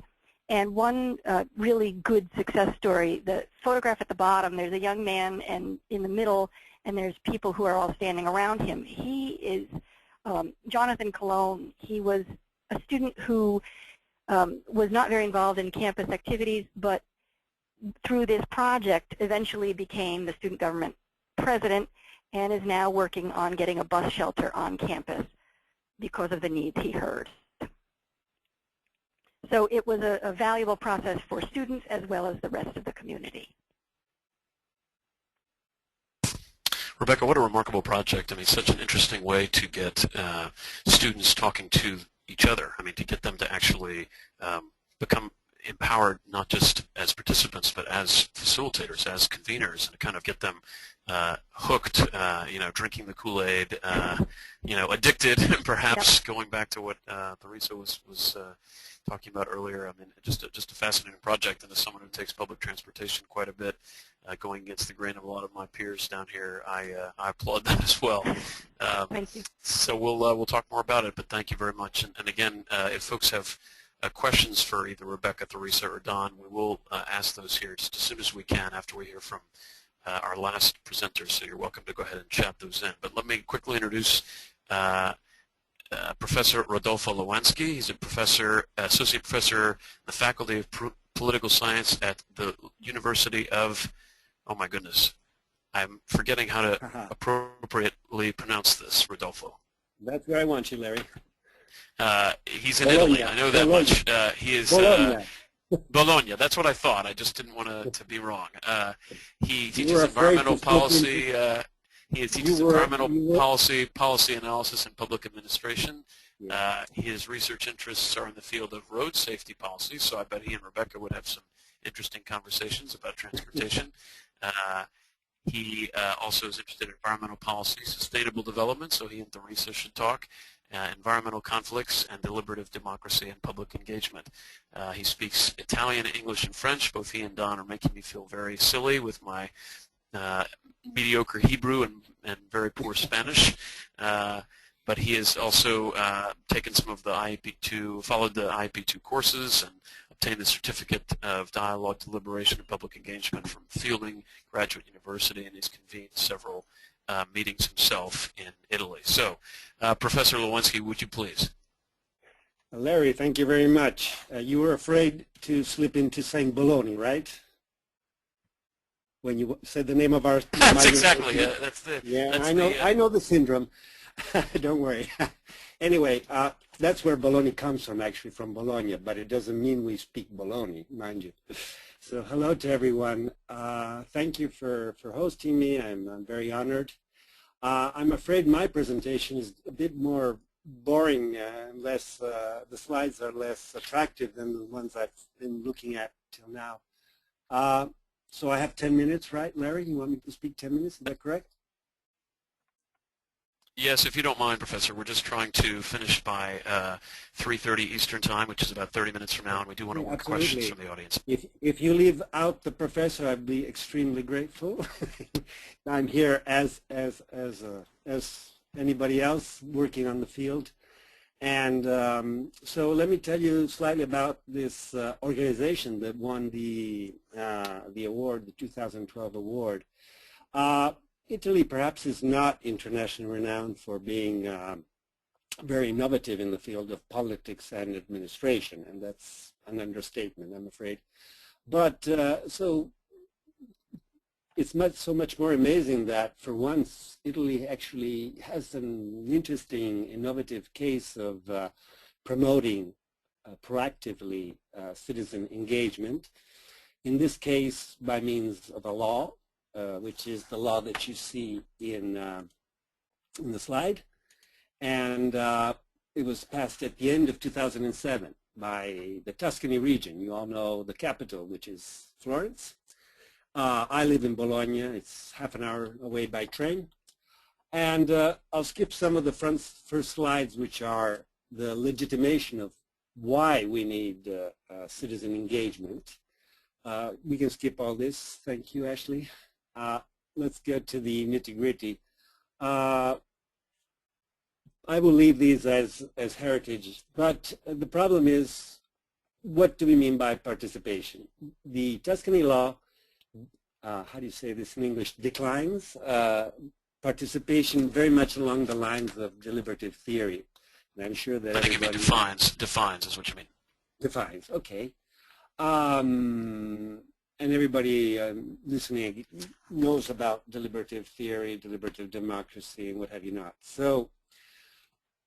Speaker 6: And one really good success story, the photograph at the bottom, there's a young man and in the middle, and there's people who are all standing around him. He is Jonathan Cologne. He was a student who was not very involved in campus activities, but through this project eventually became the student government president and is now working on getting a bus shelter on campus because of the needs he heard. So it was a valuable process for students as well as the rest of the community.
Speaker 2: Rebecca, what a remarkable project. I mean, such an interesting way to get students talking to each other. I mean, to get them to actually become empowered, not just as participants, but as facilitators, as conveners, and to kind of get them hooked, you know, drinking the Kool-Aid, you know, addicted, perhaps. Yep. Going back to what Theresa was talking about earlier. I mean, just a fascinating project, and as someone who takes public transportation quite a bit, going against the grain of a lot of my peers down here, I applaud that as well.
Speaker 6: Thank you. So
Speaker 2: we'll talk more about it, but thank you very much. And again, if folks have questions for either Rebecca, Theresa, or Don, we will ask those here just as soon as we can after we hear from our last presenters. So you're welcome to go ahead and chat those in. But let me quickly introduce Professor Rodolfo Lewinsky. He's a professor, associate professor in the Faculty of Political Science at the University of, oh my goodness, I'm forgetting how to appropriately pronounce this, Rodolfo.
Speaker 5: That's where I want you, Larry.
Speaker 2: He's in Italy, I know that much. He is Bologna, that's what I thought. I just didn't want to be wrong. He teaches environmental policy. He teaches environmental policy analysis, and public administration. Yeah. His research interests are in the field of road safety policy, so I bet he and Rebecca would have some interesting conversations about transportation. He also is interested in environmental policy, sustainable development, so he and Theresa should talk, environmental conflicts, and deliberative democracy and public engagement. He speaks Italian, English, and French. Both he and Don are making me feel very silly with my mediocre Hebrew and very poor Spanish. But he has also taken some of the IEP2, followed the IEP2 courses and obtained the Certificate of Dialogue, Deliberation, and Public Engagement from Fielding Graduate University, and he's convened several meetings himself in Italy. So, Professor Lewinsky, would you please?
Speaker 5: Larry, thank you very much. You were afraid to slip into saying Bologna, right? When you said the name of our...
Speaker 2: That's exactly it.
Speaker 5: I know the syndrome. Don't worry. Anyway, that's where Bologna comes from, actually, from Bologna, but it doesn't mean we speak Bologna, mind you. So hello to everyone. Thank you for hosting me. I'm very honored. I'm afraid my presentation is a bit more boring, the slides are less attractive than the ones I've been looking at till now. So I have 10 minutes, right, Larry? You want me to speak 10 minutes? Is that correct?
Speaker 2: Yes, if you don't mind, Professor. We're just trying to finish by 3:30 Eastern Time, which is about 30 minutes from now, and we do want to work questions from the audience.
Speaker 5: If you leave out the professor, I'd be extremely grateful. I'm here as anybody else working on the field. And so let me tell you slightly about this organization that won the award, the 2012 award. Italy perhaps is not internationally renowned for being very innovative in the field of politics and administration, and that's an understatement, I'm afraid. But so it's so much more amazing that for once Italy actually has an interesting, innovative case of promoting proactively citizen engagement. In this case, by means of a law, which is the law that you see in the slide, and it was passed at the end of 2007 by the Tuscany region. You all know the capital, which is Florence. I live in Bologna. It's half an hour away by train. And I'll skip some of the first slides, which are the legitimation of why we need citizen engagement. We can skip all this. Thank you, Ashley. Let's get to the nitty-gritty. I will leave these as heritage, but the problem is, what do we mean by participation? The Tuscany law, how do you say this in English, declines participation very much along the lines of deliberative theory. And I'm sure that everybody...
Speaker 2: Defines is what you mean.
Speaker 5: Defines, okay. And everybody listening knows about deliberative theory, deliberative democracy, and what have you not. So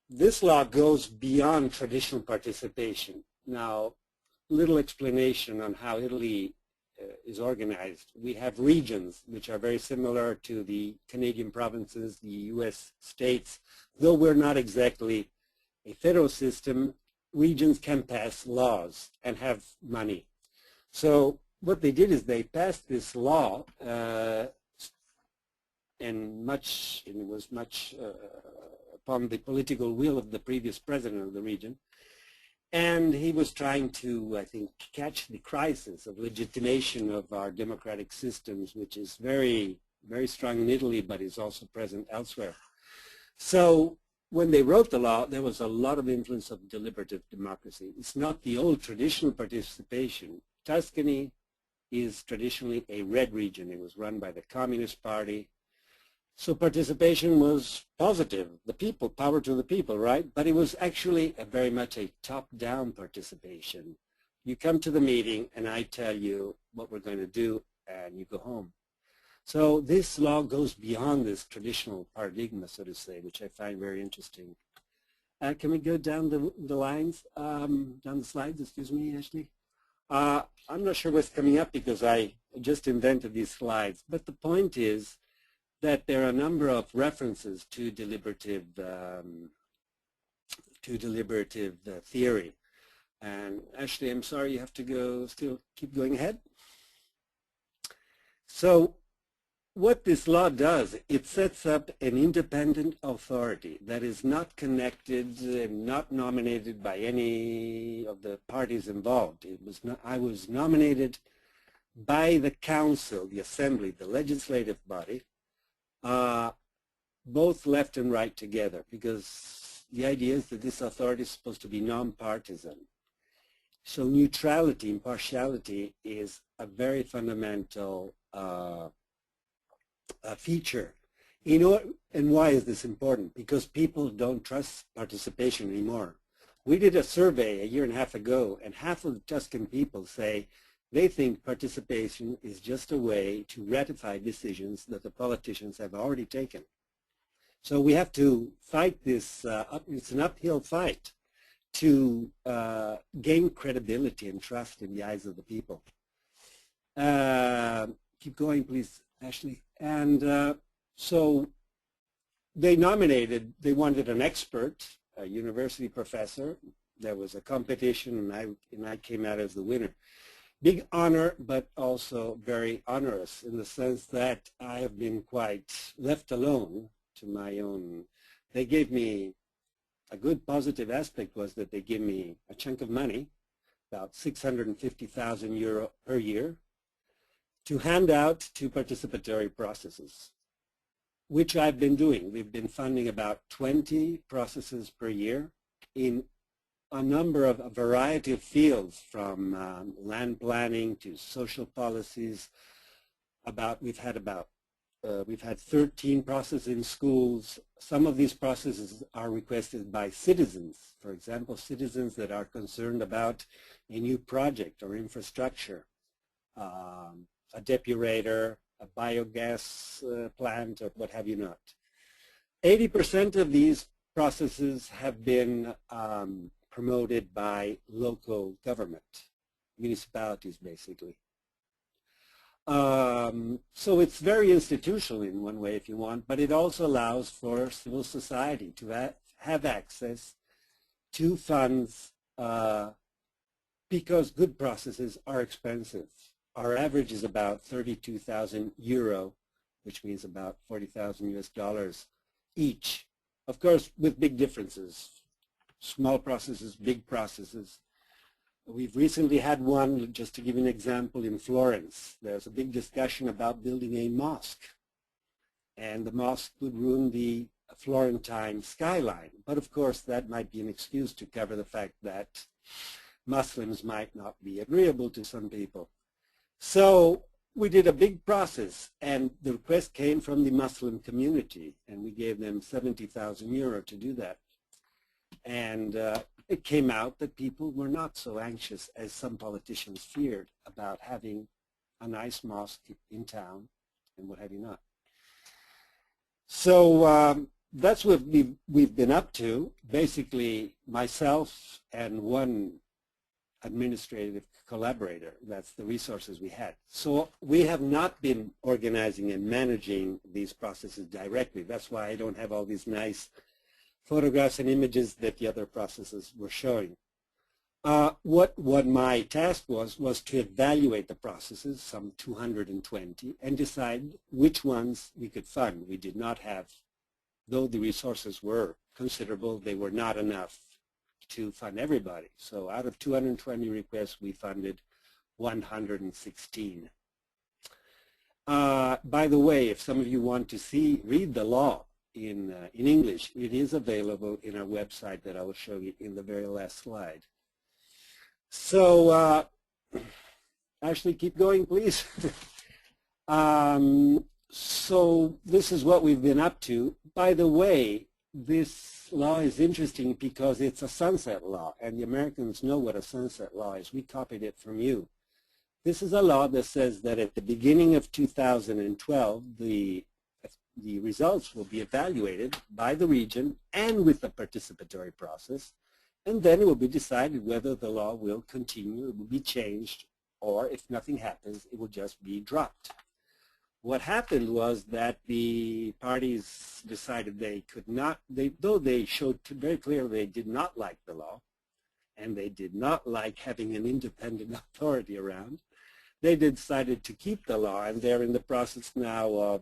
Speaker 5: this law goes beyond traditional participation. Now, little explanation on how Italy is organized. We have regions which are very similar to the Canadian provinces, the U.S. states. Though we're not exactly a federal system, regions can pass laws and have money. So what they did is they passed this law, and it was much upon the political will of the previous president of the region. And he was trying to, I think, catch the crisis of legitimation of our democratic systems, which is very, very strong in Italy, but is also present elsewhere. So when they wrote the law, there was a lot of influence of deliberative democracy. It's not the old traditional participation. Tuscany is traditionally a red region. It was run by the Communist Party. So participation was positive. The people, power to the people, right? But it was actually very much a top-down participation. You come to the meeting and I tell you what we're going to do and you go home. So this law goes beyond this traditional paradigm, so to say, which I find very interesting. Can we go down the lines, down the slides, excuse me, Ashley? I'm not sure what's coming up because I just invented these slides, but the point is that there are a number of references to deliberative theory. And Ashley, I'm sorry, you have to go, still keep going ahead. So what this law does, it sets up an independent authority that is not connected and not nominated by any of the parties involved. I was nominated by the council, the assembly, the legislative body, both left and right together, because the idea is that this authority is supposed to be non-partisan. So neutrality, impartiality is a very fundamental feature. And why is this important? Because people don't trust participation anymore. We did a survey a year and a half ago, and half of the Tuscan people say they think participation is just a way to ratify decisions that the politicians have already taken. So we have to fight this, it's an uphill fight to gain credibility and trust in the eyes of the people. Keep going, please, Ashley. And so they wanted an expert, a university professor. There was a competition, and I came out as the winner. Big honor, but also very onerous in the sense that I have been quite left alone to my own. They gave me, a good positive aspect was that they gave me a chunk of money, about 650,000 euro per year, to hand out to participatory processes, which I've been doing. We've been funding about 20 processes per year in a variety of fields, from land planning to social policies. We've had 13 processes in schools. Some of these processes are requested by citizens. For example, citizens that are concerned about a new project or infrastructure. a depurator, a biogas plant, or what have you not. 80% of these processes have been promoted by local government, municipalities basically. So it's very institutional in one way if you want, but it also allows for civil society to have access to funds because good processes are expensive. Our average is about 32,000 euro, which means about 40,000 US dollars each. Of course, with big differences, small processes, big processes. We've recently had one, just to give you an example, in Florence. There's a big discussion about building a mosque, and the mosque would ruin the Florentine skyline. But of course, that might be an excuse to cover the fact that Muslims might not be agreeable to some people. So we did a big process, and the request came from the Muslim community, and we gave them 70,000 euro to do that. And it came out that people were not so anxious as some politicians feared about having a nice mosque in town and what have you not. So that's what we've been up to. Basically, myself and one administrative collaborator, that's the resources we had. So we have not been organizing and managing these processes directly. That's why I don't have all these nice photographs and images that the other processes were showing. What my task was to evaluate the processes, some 220, and decide which ones we could fund. We did not have, though the resources were considerable, they were not enough to fund everybody. So out of 220 requests, we funded 116. By the way, if some of you want to read the law in English, it is available in our website that I will show you in the very last slide. So Ashley, keep going, please. So this is what we've been up to. By the way, this law is interesting because it's a sunset law, and the Americans know what a sunset law is. We copied it from you. This is a law that says that at the beginning of 2012, the results will be evaluated by the region and with the participatory process, and then it will be decided whether the law will continue, it will be changed, or if nothing happens, it will just be dropped. What happened was that the parties decided they could not, though they showed very clearly they did not like the law, and they did not like having an independent authority around, they decided to keep the law, and they're in the process now of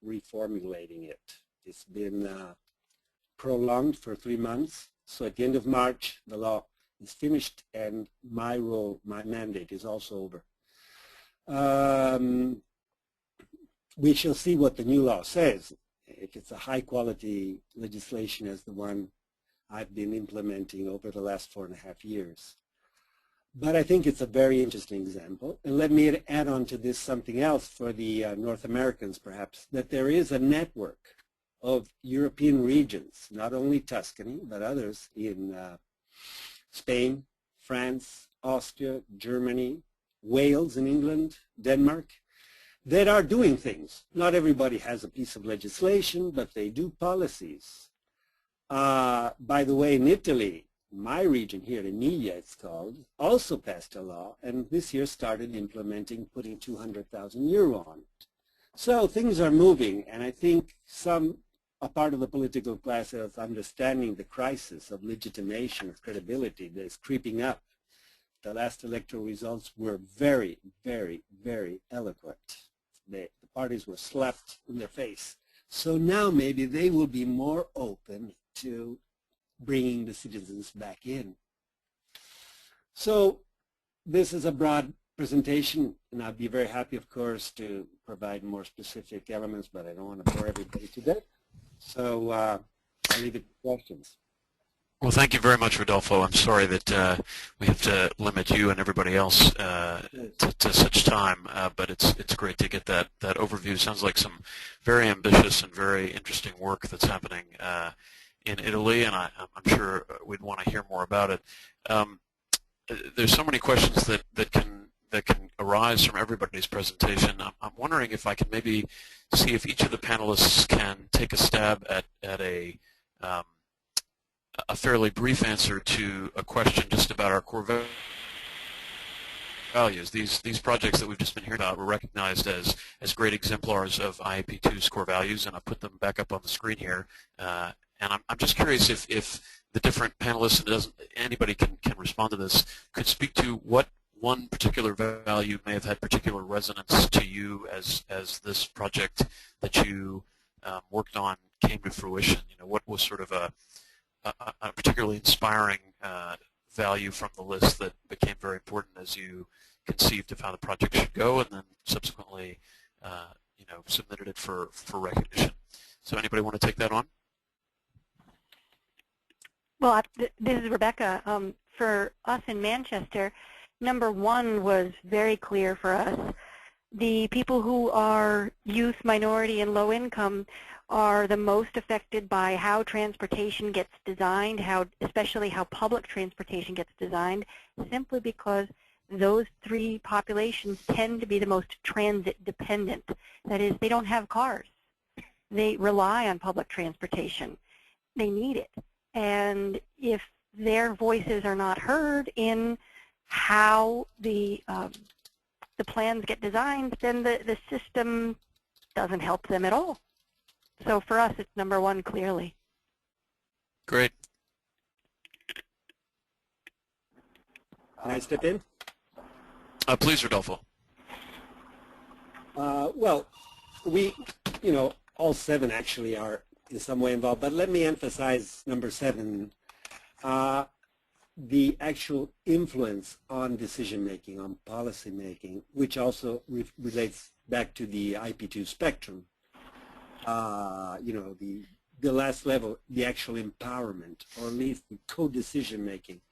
Speaker 5: reformulating it. It's been prolonged for 3 months, so at the end of March, the law is finished, and my mandate is also over. We shall see what the new law says. If it's a high-quality legislation as the one I've been implementing over the last 4.5 years. But I think it's a very interesting example. And let me add on to this something else for the North Americans, perhaps, that there is a network of European regions, not only Tuscany, but others in Spain, France, Austria, Germany, Wales in England, Denmark, that are doing things. Not everybody has a piece of legislation, but they do policies. By the way, in Italy, my region here, Emilia it's called, also passed a law, and this year started implementing, putting 200,000 euro on it. So things are moving, and I think a part of the political class is understanding the crisis of legitimation, of credibility that is creeping up. The last electoral results were very, very, very eloquent. The parties were slapped in their face. So now maybe they will be more open to bringing the citizens back in. So this is a broad presentation, and I'd be very happy, of course, to provide more specific elements, but I don't want to bore everybody to death. So I'll leave it to questions.
Speaker 2: Well, thank you very much, Rodolfo. I'm sorry that we have to limit you and everybody else to such time, but it's great to get that overview. Sounds like some very ambitious and very interesting work that's happening in Italy, and I'm sure we'd want to hear more about it. There's so many questions that can that can arise from everybody's presentation. I'm wondering if I can maybe see if each of the panelists can take a stab at a fairly brief answer to a question just about our core values. These projects that we've just been hearing about were recognized as great exemplars of IAP2's core values, and I put them back up on the screen here. And I'm just curious if the different panelists, and anybody can respond to this, could speak to what one particular value may have had particular resonance to you as this project that you worked on came to fruition. You know, what was sort of a particularly inspiring value from the list that became very important as you conceived of how the project should go, and then subsequently, you know, submitted it for recognition. So, anybody want to take that on?
Speaker 6: Well, this is Rebecca. For us in Manchester, number one was very clear for us. The people who are youth, minority, and low income are the most affected by how transportation gets designed, especially how public transportation gets designed, simply because those three populations tend to be the most transit dependent. That is, they don't have cars. They rely on public transportation. They need it. And if their voices are not heard in how the plans get designed, then the system doesn't help them at all. So for us, it's number one, clearly.
Speaker 2: Great.
Speaker 5: Can I step in?
Speaker 2: Please, Rodolfo.
Speaker 5: Well, we, you know, all seven actually are in some way involved, but let me emphasize number 7, the actual influence on decision making, on policy making, which also relates back to the IP2 spectrum. You know, the last level, the actual empowerment, or at least the co-decision making.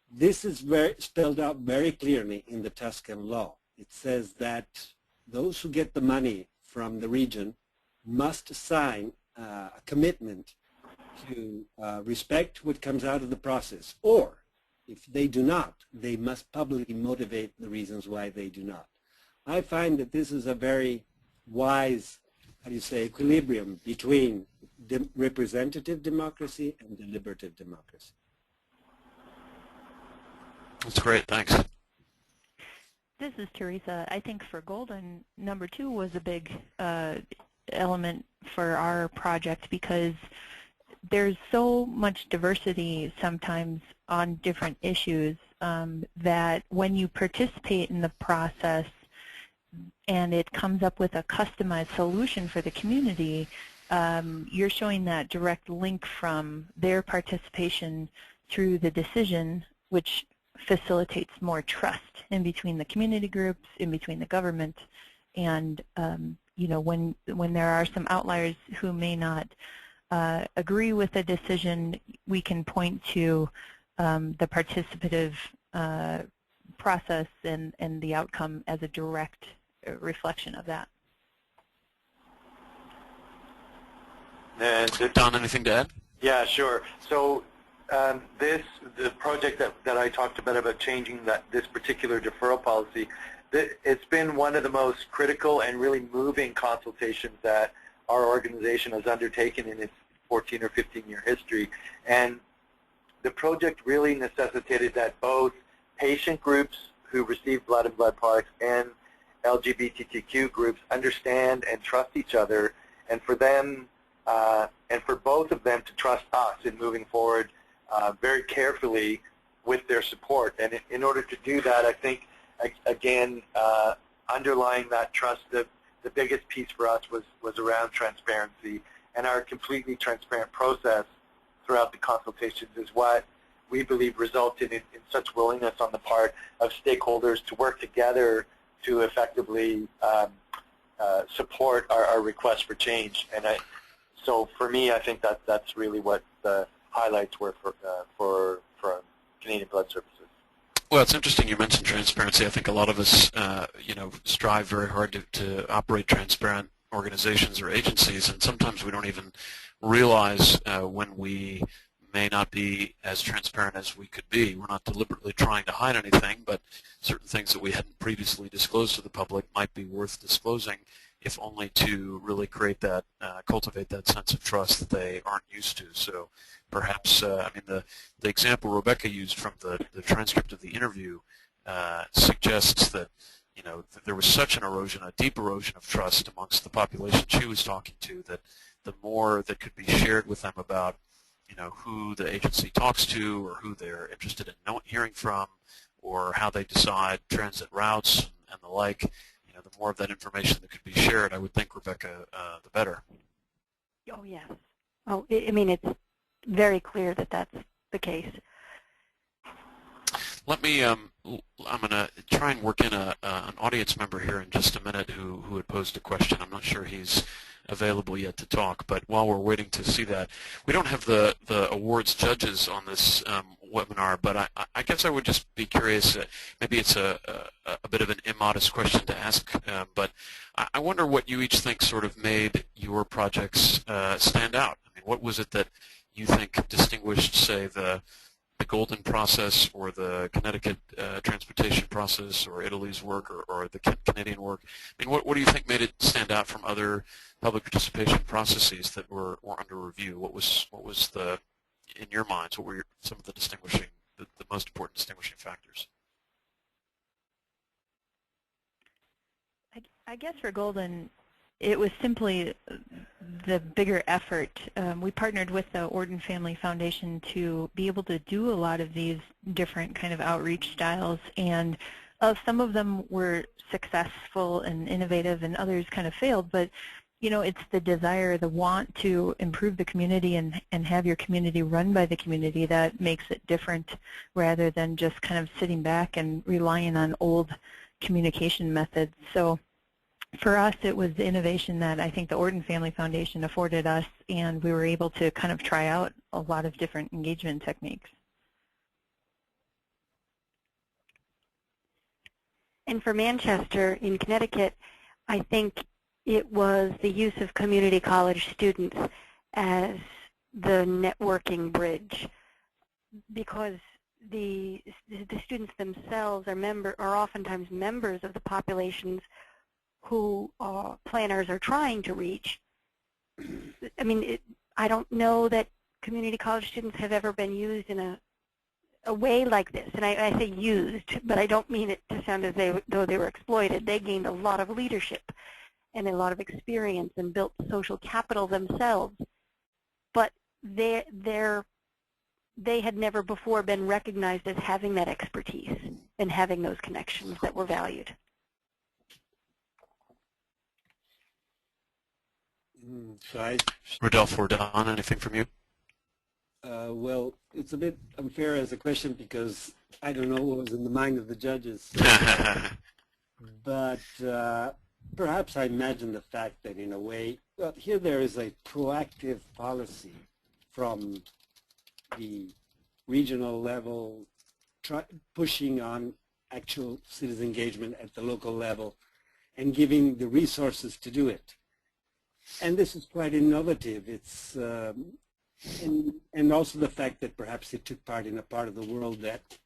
Speaker 5: This is spelled out very clearly in the Tuscan law. It says that those who get the money from the region must sign a commitment to respect what comes out of the process, or if they do not, they must publicly motivate the reasons why they do not. I find that this is a very wise, how do you say, equilibrium between representative democracy and deliberative democracy.
Speaker 2: That's great, thanks.
Speaker 4: This is Teresa. I think for Golden, number 2 was a big element for our project because there's so much diversity sometimes on different issues that when you participate in the process and it comes up with a customized solution for the community, you're showing that direct link from their participation through the decision, which facilitates more trust in between the community groups, in between the government, and you know, when there are some outliers who may not agree with the decision, we can point to the participative process and the outcome as a direct reflection of that.
Speaker 3: And
Speaker 2: Don, anything to add?
Speaker 3: Yeah, sure. So the project that I talked about changing this particular deferral policy, it's been one of the most critical and really moving consultations that our organization has undertaken in its 14 or 15-year history. And the project really necessitated that both patient groups who receive blood and blood products and LGBTQ groups understand and trust each other, and for them, and for both of them to trust us in moving forward very carefully with their support. And in order to do that, I think, again, underlying that trust, the biggest piece for us was around transparency, and our completely transparent process throughout the consultations is what we believe resulted in such willingness on the part of stakeholders to work together to effectively support our request for change. And so for me, I think that's really what the highlights were for Canadian Blood Services.
Speaker 2: Well, it's interesting you mentioned transparency. I think a lot of us, you know, strive very hard to operate transparent organizations or agencies, and sometimes we don't even realize when we may not be as transparent as we could be. We're not deliberately trying to hide anything, but certain things that we hadn't previously disclosed to the public might be worth disclosing, if only to really create that, cultivate that sense of trust that they aren't used to. So perhaps, I mean, the example Rebecca used from the transcript of the interview suggests that, you know, that there was such an erosion, a deep erosion of trust amongst the population she was talking to, that the more that could be shared with them about, you know, who the agency talks to or who they're interested in hearing from or how they decide transit routes and the like, you know, the more of that information that could be shared, I would think, Rebecca, the better.
Speaker 6: Oh, yes. Oh, I mean, it's very clear that that's the case.
Speaker 2: Let me, I'm going to try and work in an audience member here in just a minute who had posed a question. I'm not sure he's available yet to talk, but while we're waiting to see that, we don't have the awards judges on this webinar, but I guess I would just be curious, maybe it's a bit of an immodest question to ask, but I wonder what you each think sort of made your projects stand out. I mean, what was it that you think distinguished, say, the Golden process or the Connecticut transportation process or Italy's work or the Canadian work? I mean, what do you think made it stand out from other public participation processes that were under review? What was the, in your minds, what were some of the distinguishing, the most important distinguishing factors?
Speaker 4: I guess for Golden, it was simply the bigger effort. We partnered with the Orden Family Foundation to be able to do a lot of these different kind of outreach styles, and some of them were successful and innovative and others kind of failed, but you know, it's the desire, the want to improve the community and have your community run by the community that makes it different, rather than just kind of sitting back and relying on old communication methods. So for us, it was the innovation that I think the Orden Family Foundation afforded us, and we were able to kind of try out a lot of different engagement techniques.
Speaker 6: And for Manchester in Connecticut, I think it was the use of community college students as the networking bridge, because the students themselves are oftentimes members of the populations who planners are trying to reach. I mean, I don't know that community college students have ever been used in a way like this. And I say used, but I don't mean it to sound as though they were exploited. They gained a lot of leadership and a lot of experience and built social capital themselves. But they had never before been recognized as having that expertise and having those connections that were valued.
Speaker 2: Rodolphe or Don, anything from you?
Speaker 5: Well, it's a bit unfair as a question because I don't know what was in the mind of the judges. But perhaps I imagine the fact that in a way, well, here there is a proactive policy from the regional level pushing on actual citizen engagement at the local level and giving the resources to do it. And this is quite innovative. It's and also the fact that perhaps it took part in a part of the world that,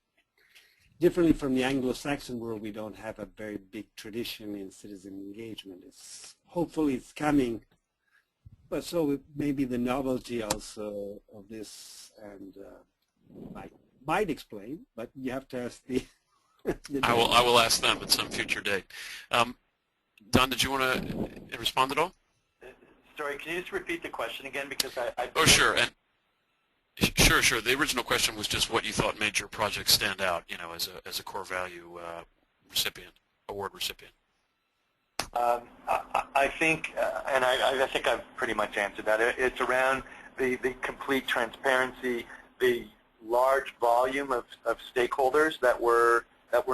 Speaker 5: differently from the Anglo-Saxon world, we don't have a very big tradition in citizen engagement. Hopefully it's coming, but so maybe the novelty also of this and might explain, but you have to ask the.
Speaker 2: I will ask them at some future date. Don, did you want to respond at all?
Speaker 3: Sorry, can you just repeat the question again? Because I
Speaker 2: oh, sure. And sure. The original question was just what you thought made your project stand out, you know, as a core value award recipient.
Speaker 3: I think, and I think I've pretty much answered that. It's around the complete transparency, the large volume of stakeholders that were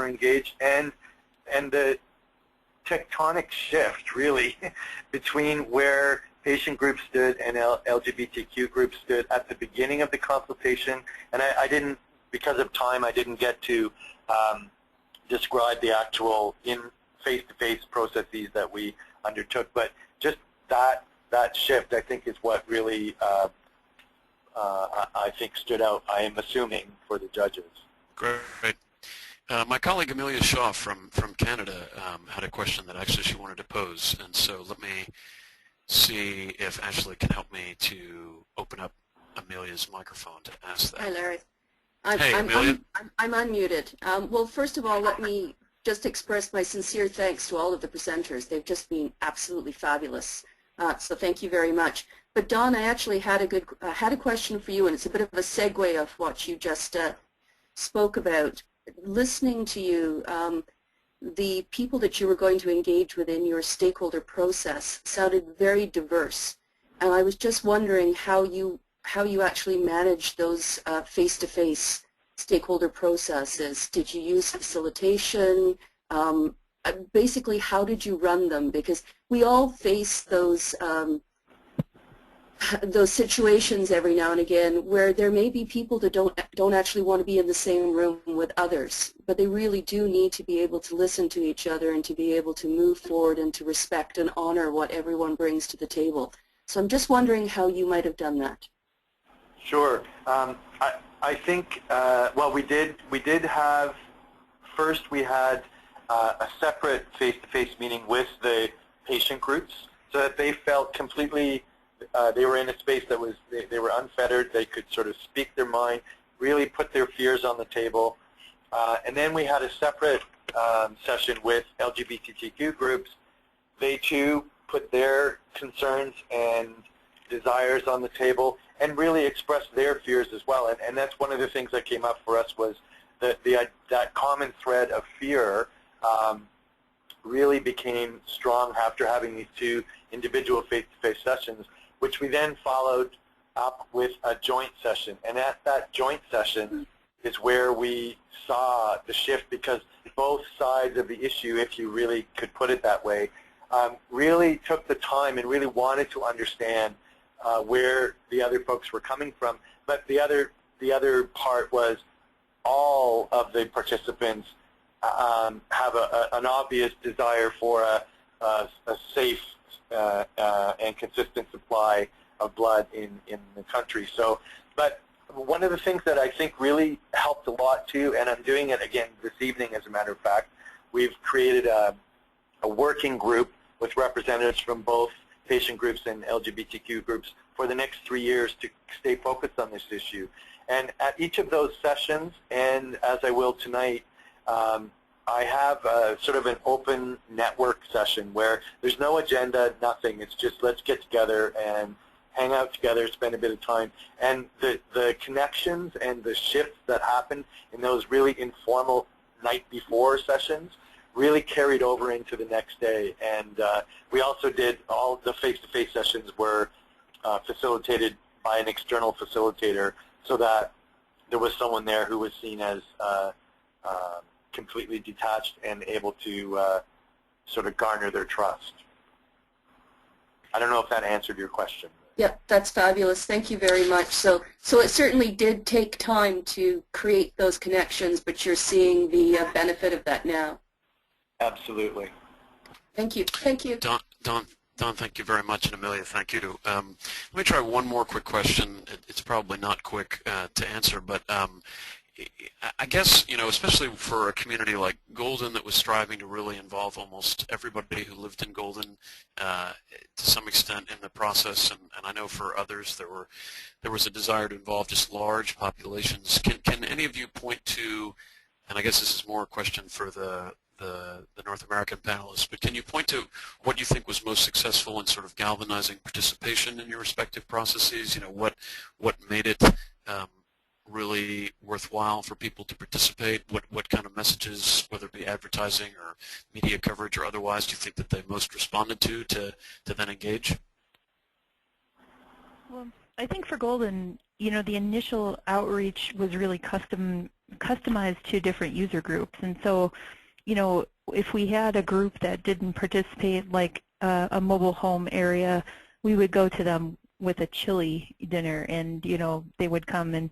Speaker 3: engaged, and the tectonic shift really between where patient groups stood and LGBTQ groups stood at the beginning of the consultation. And I didn't, because of time, I didn't get to describe the actual face-to-face processes that we undertook. But just that shift, I think, is what really I think stood out, I am assuming, for the judges.
Speaker 2: Great. My colleague Amelia Shaw from Canada had a question that actually she wanted to pose, and so let me see if Ashley can help me to open up Amelia's microphone to ask that.
Speaker 7: Hi, Larry.
Speaker 2: Amelia.
Speaker 7: I'm unmuted. Well, first of all, let me just express my sincere thanks to all of the presenters. They've just been absolutely fabulous. So thank you very much. But Don, I actually had a question for you, and it's a bit of a segue of what you just spoke about. Listening to you, the people that you were going to engage with in your stakeholder process sounded very diverse, and I was just wondering how you actually manage those face-to-face stakeholder processes. Did you use facilitation? Basically, how did you run them? Because we all face those situations every now and again where there may be people that don't actually want to be in the same room with others, but they really do need to be able to listen to each other and to be able to move forward and to respect and honor what everyone brings to the table. So I'm just wondering how you might have done that.
Speaker 3: Sure. I think, well, we did have, first we had a separate face-to-face meeting with the patient groups so that they felt completely, they were in a space that was, they were unfettered, they could sort of speak their mind, really put their fears on the table. And then we had a separate session with LGBTQ groups. They too put their concerns and desires on the table and really express their fears as well. And that's one of the things that came up for us was that that common thread of fear really became strong after having these two individual face-to-face sessions, which we then followed up with a joint session. And at that joint session is where we saw the shift, because both sides of the issue, if you really could put it that way, really took the time and really wanted to understand where the other folks were coming from. But the other part was all of the participants have an obvious desire for a safe and consistent supply of blood in the country. So, but one of the things that I think really helped a lot too, and I'm doing it again this evening as a matter of fact, we've created a working group with representatives from both patient groups and LGBTQ groups for the next 3 years to stay focused on this issue. And at each of those sessions, and as I will tonight, I have sort of an open network session where there's no agenda, nothing. It's just let's get together and hang out together, spend a bit of time. And the connections and the shifts that happen in those really informal night before sessions really carried over into the next day. And we also did, all the face-to-face sessions were facilitated by an external facilitator so that there was someone there who was seen as completely detached and able to sort of garner their trust. I don't know if that answered your question.
Speaker 7: Yeah, that's fabulous. Thank you very much. So it certainly did take time to create those connections, but you're seeing the benefit of that now.
Speaker 3: Absolutely.
Speaker 7: Thank you. Thank you.
Speaker 2: Don, thank you very much, and Amelia, thank you. Let me try one more quick question. It's probably not quick to answer, but I guess, you know, especially for a community like Golden that was striving to really involve almost everybody who lived in Golden to some extent in the process, and I know for others there was a desire to involve just large populations. Can any of you point to, and I guess this is more a question for the North American panelists, but can you point to what you think was most successful in sort of galvanizing participation in your respective processes? You know, what made it really worthwhile for people to participate? What kind of messages, whether it be advertising or media coverage or otherwise, do you think that they most responded to then engage?
Speaker 4: Well, I think for Golden, you know, the initial outreach was really customized to different user groups, and so, you know, if we had a group that didn't participate, like a mobile home area, we would go to them with a chili dinner, and, you know, they would come and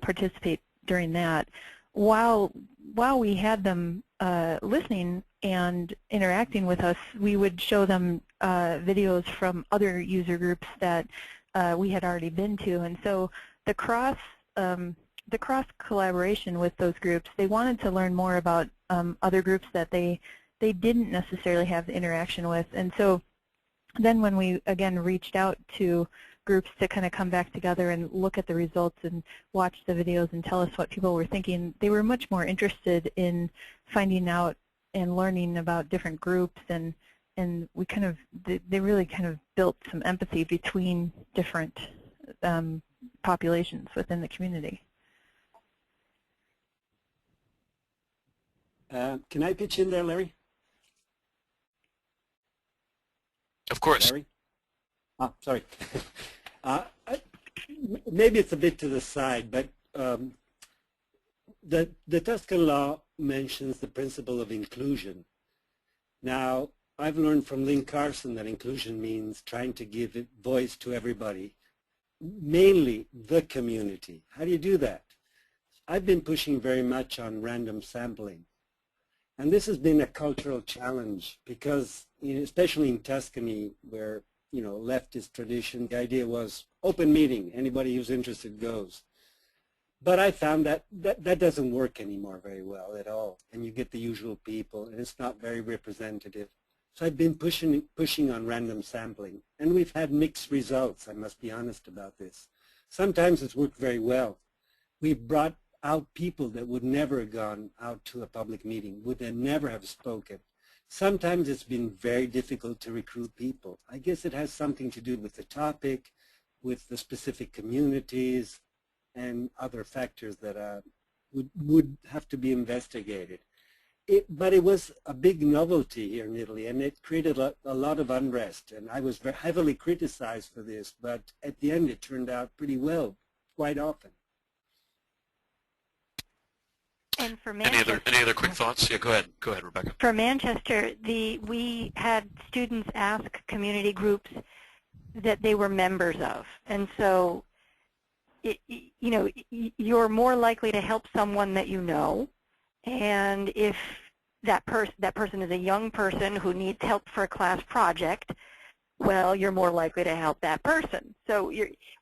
Speaker 4: participate during that. While we had them listening and interacting with us, we would show them videos from other user groups that we had already been to. And so the cross collaboration with those groups, they wanted to learn more about other groups that they didn't necessarily have the interaction with. And so then when we, again, reached out to groups to kind of come back together and look at the results and watch the videos and tell us what people were thinking, they were much more interested in finding out and learning about different groups, and we kind of, they really kind of built some empathy between different populations within the community.
Speaker 5: Can I pitch in there, Larry?
Speaker 2: Of course.
Speaker 5: Larry? Oh, sorry. Maybe it's a bit to the side, but the Tuscan law mentions the principle of inclusion. Now, I've learned from Lynn Carson that inclusion means trying to give voice to everybody, mainly the community. How do you do that? I've been pushing very much on random sampling. And this has been a cultural challenge because, especially in Tuscany, where, leftist tradition, the idea was open meeting, anybody who's interested goes. But I found that doesn't work anymore very well at all. And you get the usual people, and it's not very representative. So I've been pushing on random sampling. And we've had mixed results, I must be honest about this. Sometimes it's worked very well. We've brought out people that would never have gone out to a public meeting, would never have spoken. Sometimes it's been very difficult to recruit people. I guess it has something to do with the topic, with the specific communities, and other factors that would have to be investigated. But it was a big novelty here in Italy, and it created a lot of unrest. And I was very heavily criticized for this, but at the end it turned out pretty well, quite often.
Speaker 6: And for Manchester,
Speaker 2: any other quick thoughts? Yeah, go ahead, Rebecca.
Speaker 6: For Manchester, we had students ask community groups that they were members of, and so you're more likely to help someone that you know, and if that person is a young person who needs help for a class project, well, you're more likely to help that person. So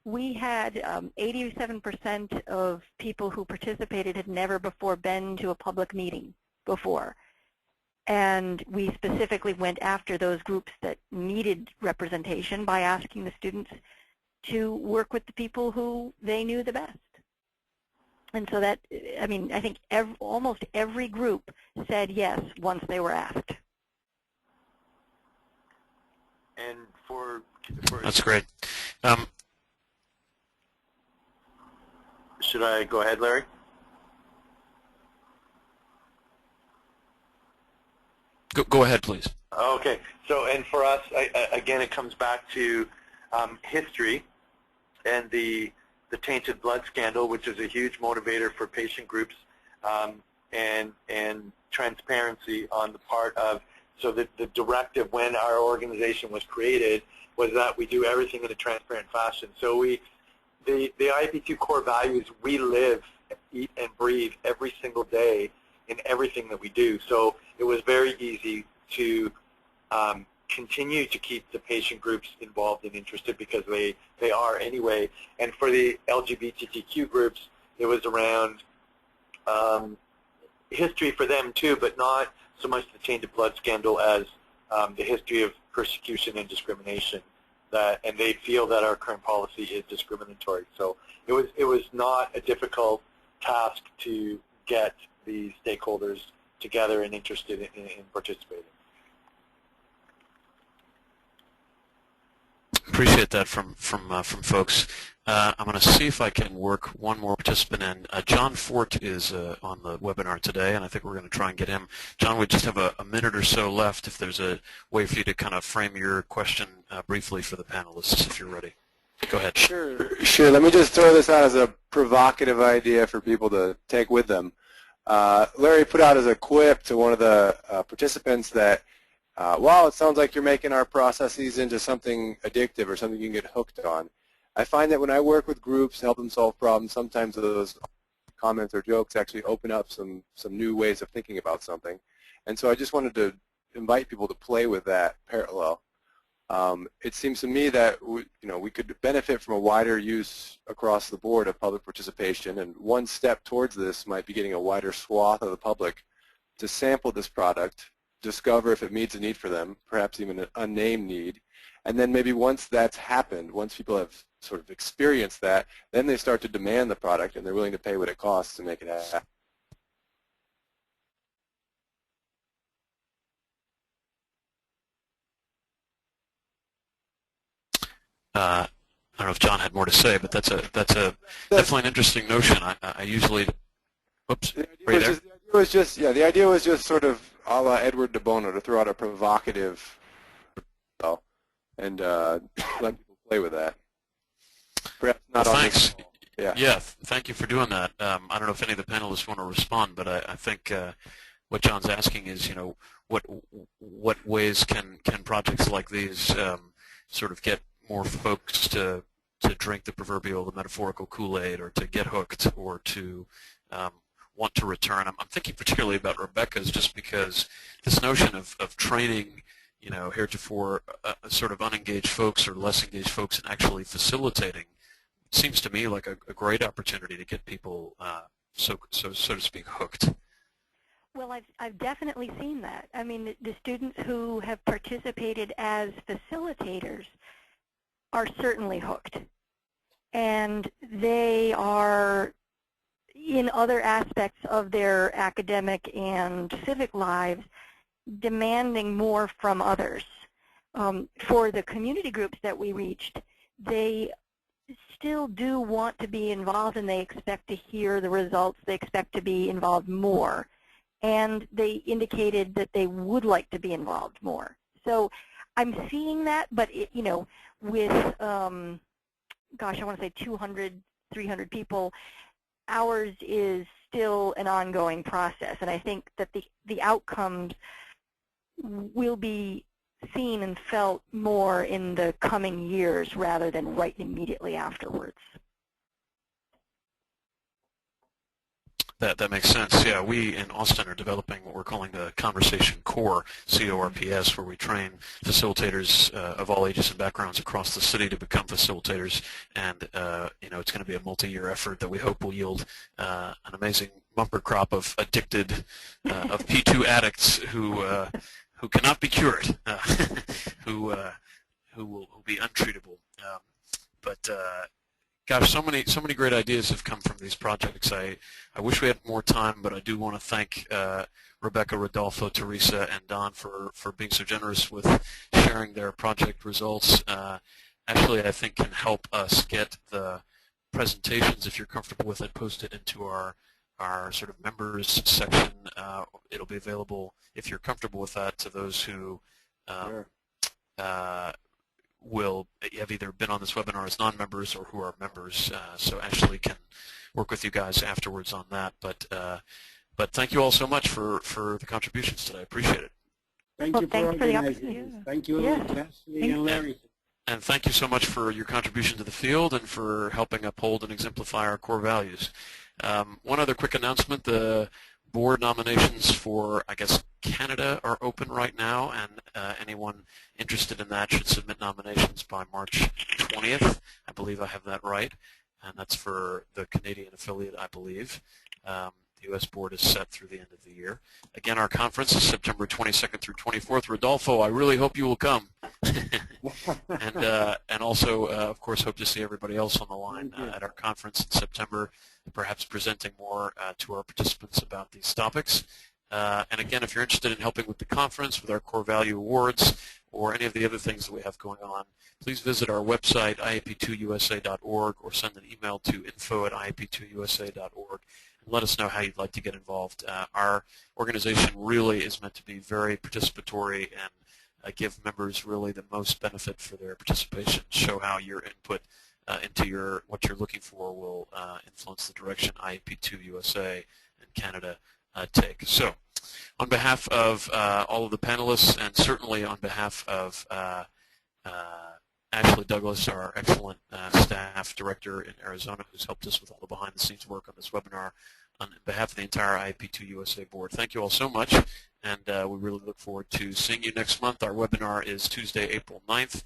Speaker 6: we had 87% of people who participated had never before been to a public meeting before. And we specifically went after those groups that needed representation by asking the students to work with the people who they knew the best. And so that, I think almost every group said yes once they were asked.
Speaker 3: And for
Speaker 2: That's great.
Speaker 3: Should I go ahead, Larry?
Speaker 2: Go ahead, please.
Speaker 3: Okay. So, and for us, again, it comes back to history and the tainted blood scandal, which is a huge motivator for patient groups, and transparency on the part of. So the directive when our organization was created was that we do everything in a transparent fashion. So the IAP2 core values we live, eat, and breathe every single day in everything that we do. So it was very easy to continue to keep the patient groups involved and interested because they are anyway. And for the LGBTQ groups, it was around history for them too, but not so much the tainted blood scandal as the history of persecution and discrimination. And they feel that our current policy is discriminatory. So it was not a difficult task to get the stakeholders together and interested in participating.
Speaker 2: Appreciate that from folks. I'm going to see if I can work one more participant in. John Fort is on the webinar today, and I think we're going to try and get him. John, we just have a minute or so left. If there's a way for you to kind of frame your question briefly for the panelists, if you're ready. Go ahead.
Speaker 8: Sure. Let me just throw this out as a provocative idea for people to take with them. Larry put out as a quip to one of the participants that, wow, it sounds like you're making our processes into something addictive or something you can get hooked on. I find that when I work with groups to help them solve problems, sometimes those comments or jokes actually open up some new ways of thinking about something. And so I just wanted to invite people to play with that parallel. It seems to me that we could benefit from a wider use across the board of public participation, and one step towards this might be getting a wider swath of the public to sample this product, discover if it meets a need for them, perhaps even an unnamed need, and then maybe once that's happened, once people have sort of experienced that, then they start to demand the product and they're willing to pay what it costs to make it happen.
Speaker 2: I don't know if John had more to say, but that's definitely an interesting notion. I usually, whoops, are you there?
Speaker 8: The idea was just sort of a la Edward de Bono, to throw out a provocative, and let people play with that. Perhaps not.
Speaker 2: Well, thanks.
Speaker 8: Yeah,
Speaker 2: thank you for doing that. I don't know if any of the panelists want to respond, but I think what John's asking is, what ways can projects like these sort of get more folks to drink the proverbial, the metaphorical Kool-Aid, or to get hooked, or to want to return. I'm thinking particularly about Rebecca's, just because this notion of training, heretofore sort of unengaged folks or less engaged folks, and actually facilitating, seems to me like a great opportunity to get people, so to speak, hooked.
Speaker 6: Well, I've definitely seen that. I mean, the students who have participated as facilitators are certainly hooked, and they are, in other aspects of their academic and civic lives, demanding more from others. For the community groups that we reached, they still do want to be involved, and they expect to hear the results. They expect to be involved more, and they indicated that they would like to be involved more. So I'm seeing that, but with gosh, I want to say 200, 300 people, ours is still an ongoing process, and I think that the outcomes will be seen and felt more in the coming years rather than right immediately afterwards.
Speaker 2: That makes sense. Yeah, we in Austin are developing what we're calling the Conversation Core, CORPS, where we train facilitators of all ages and backgrounds across the city to become facilitators. And it's going to be a multi-year effort that we hope will yield an amazing bumper crop of addicted, of P2 addicts who cannot be cured, who will be untreatable. Gosh, so many great ideas have come from these projects. I wish we had more time, but I do want to thank Rebecca, Rodolfo, Teresa, and Don for being so generous with sharing their project results. Actually, I think can help us get the presentations, if you're comfortable with it, posted into our sort of members section. It'll be available, if you're comfortable with that, to those who
Speaker 8: sure.
Speaker 2: Will have either been on this webinar as non-members or who are members. So Ashley can work with you guys afterwards on that. But thank you all so much for the contributions today. I appreciate it.
Speaker 5: Thank you for organizing this. Thank you,
Speaker 6: Yes.
Speaker 5: Ashley and Larry.
Speaker 2: And thank you so much for your contribution to the field and for helping uphold and exemplify our core values. One other quick announcement: the board nominations for, I guess, Canada are open right now, and anyone interested in that should submit nominations by March 20th. I believe I have that right, and that's for the Canadian affiliate, I believe. The U.S. board is set through the end of the year. Again, our conference is September 22nd through 24th. Rodolfo, I really hope you will come. And also, of course, hope to see everybody else on the line at our conference in September, perhaps presenting more to our participants about these topics. And again, if you're interested in helping with the conference, with our core value awards, or any of the other things that we have going on, please visit our website, iap2usa.org, or send an email to info@iap2usa.org. And let us know how you'd like to get involved. Our organization really is meant to be very participatory and give members really the most benefit for their participation, show how your input into what you're looking for will influence the direction IAP2 USA and Canada take. So on behalf of all of the panelists, and certainly on behalf of Ashley Douglas, our excellent staff director in Arizona, who's helped us with all the behind-the-scenes work on this webinar, on behalf of the entire IAP2 USA board. Thank you all so much, and we really look forward to seeing you next month. Our webinar is Tuesday, April 9th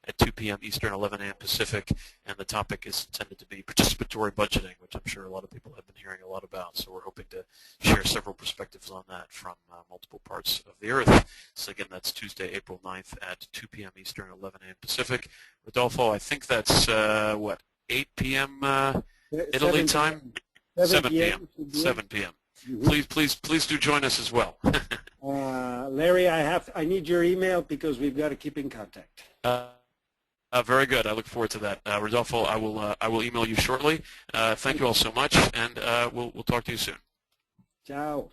Speaker 2: at 2 p.m. Eastern, 11 a.m. Pacific, and the topic is intended to be participatory budgeting, which I'm sure a lot of people have been hearing a lot about. So we're hoping to share several perspectives on that from multiple parts of the earth. So again, that's Tuesday, April 9th at 2 p.m. Eastern, 11 a.m. Pacific. Rodolfo, I think that's, 8 p.m. Italy time? 7 p.m. 7 p.m. Please do join us as well.
Speaker 5: Larry, I need your email because we've got to keep in contact.
Speaker 2: Very good. I look forward to that. Rodolfo, I will email you shortly. Thank you all so much, and we'll talk to you soon.
Speaker 5: Ciao.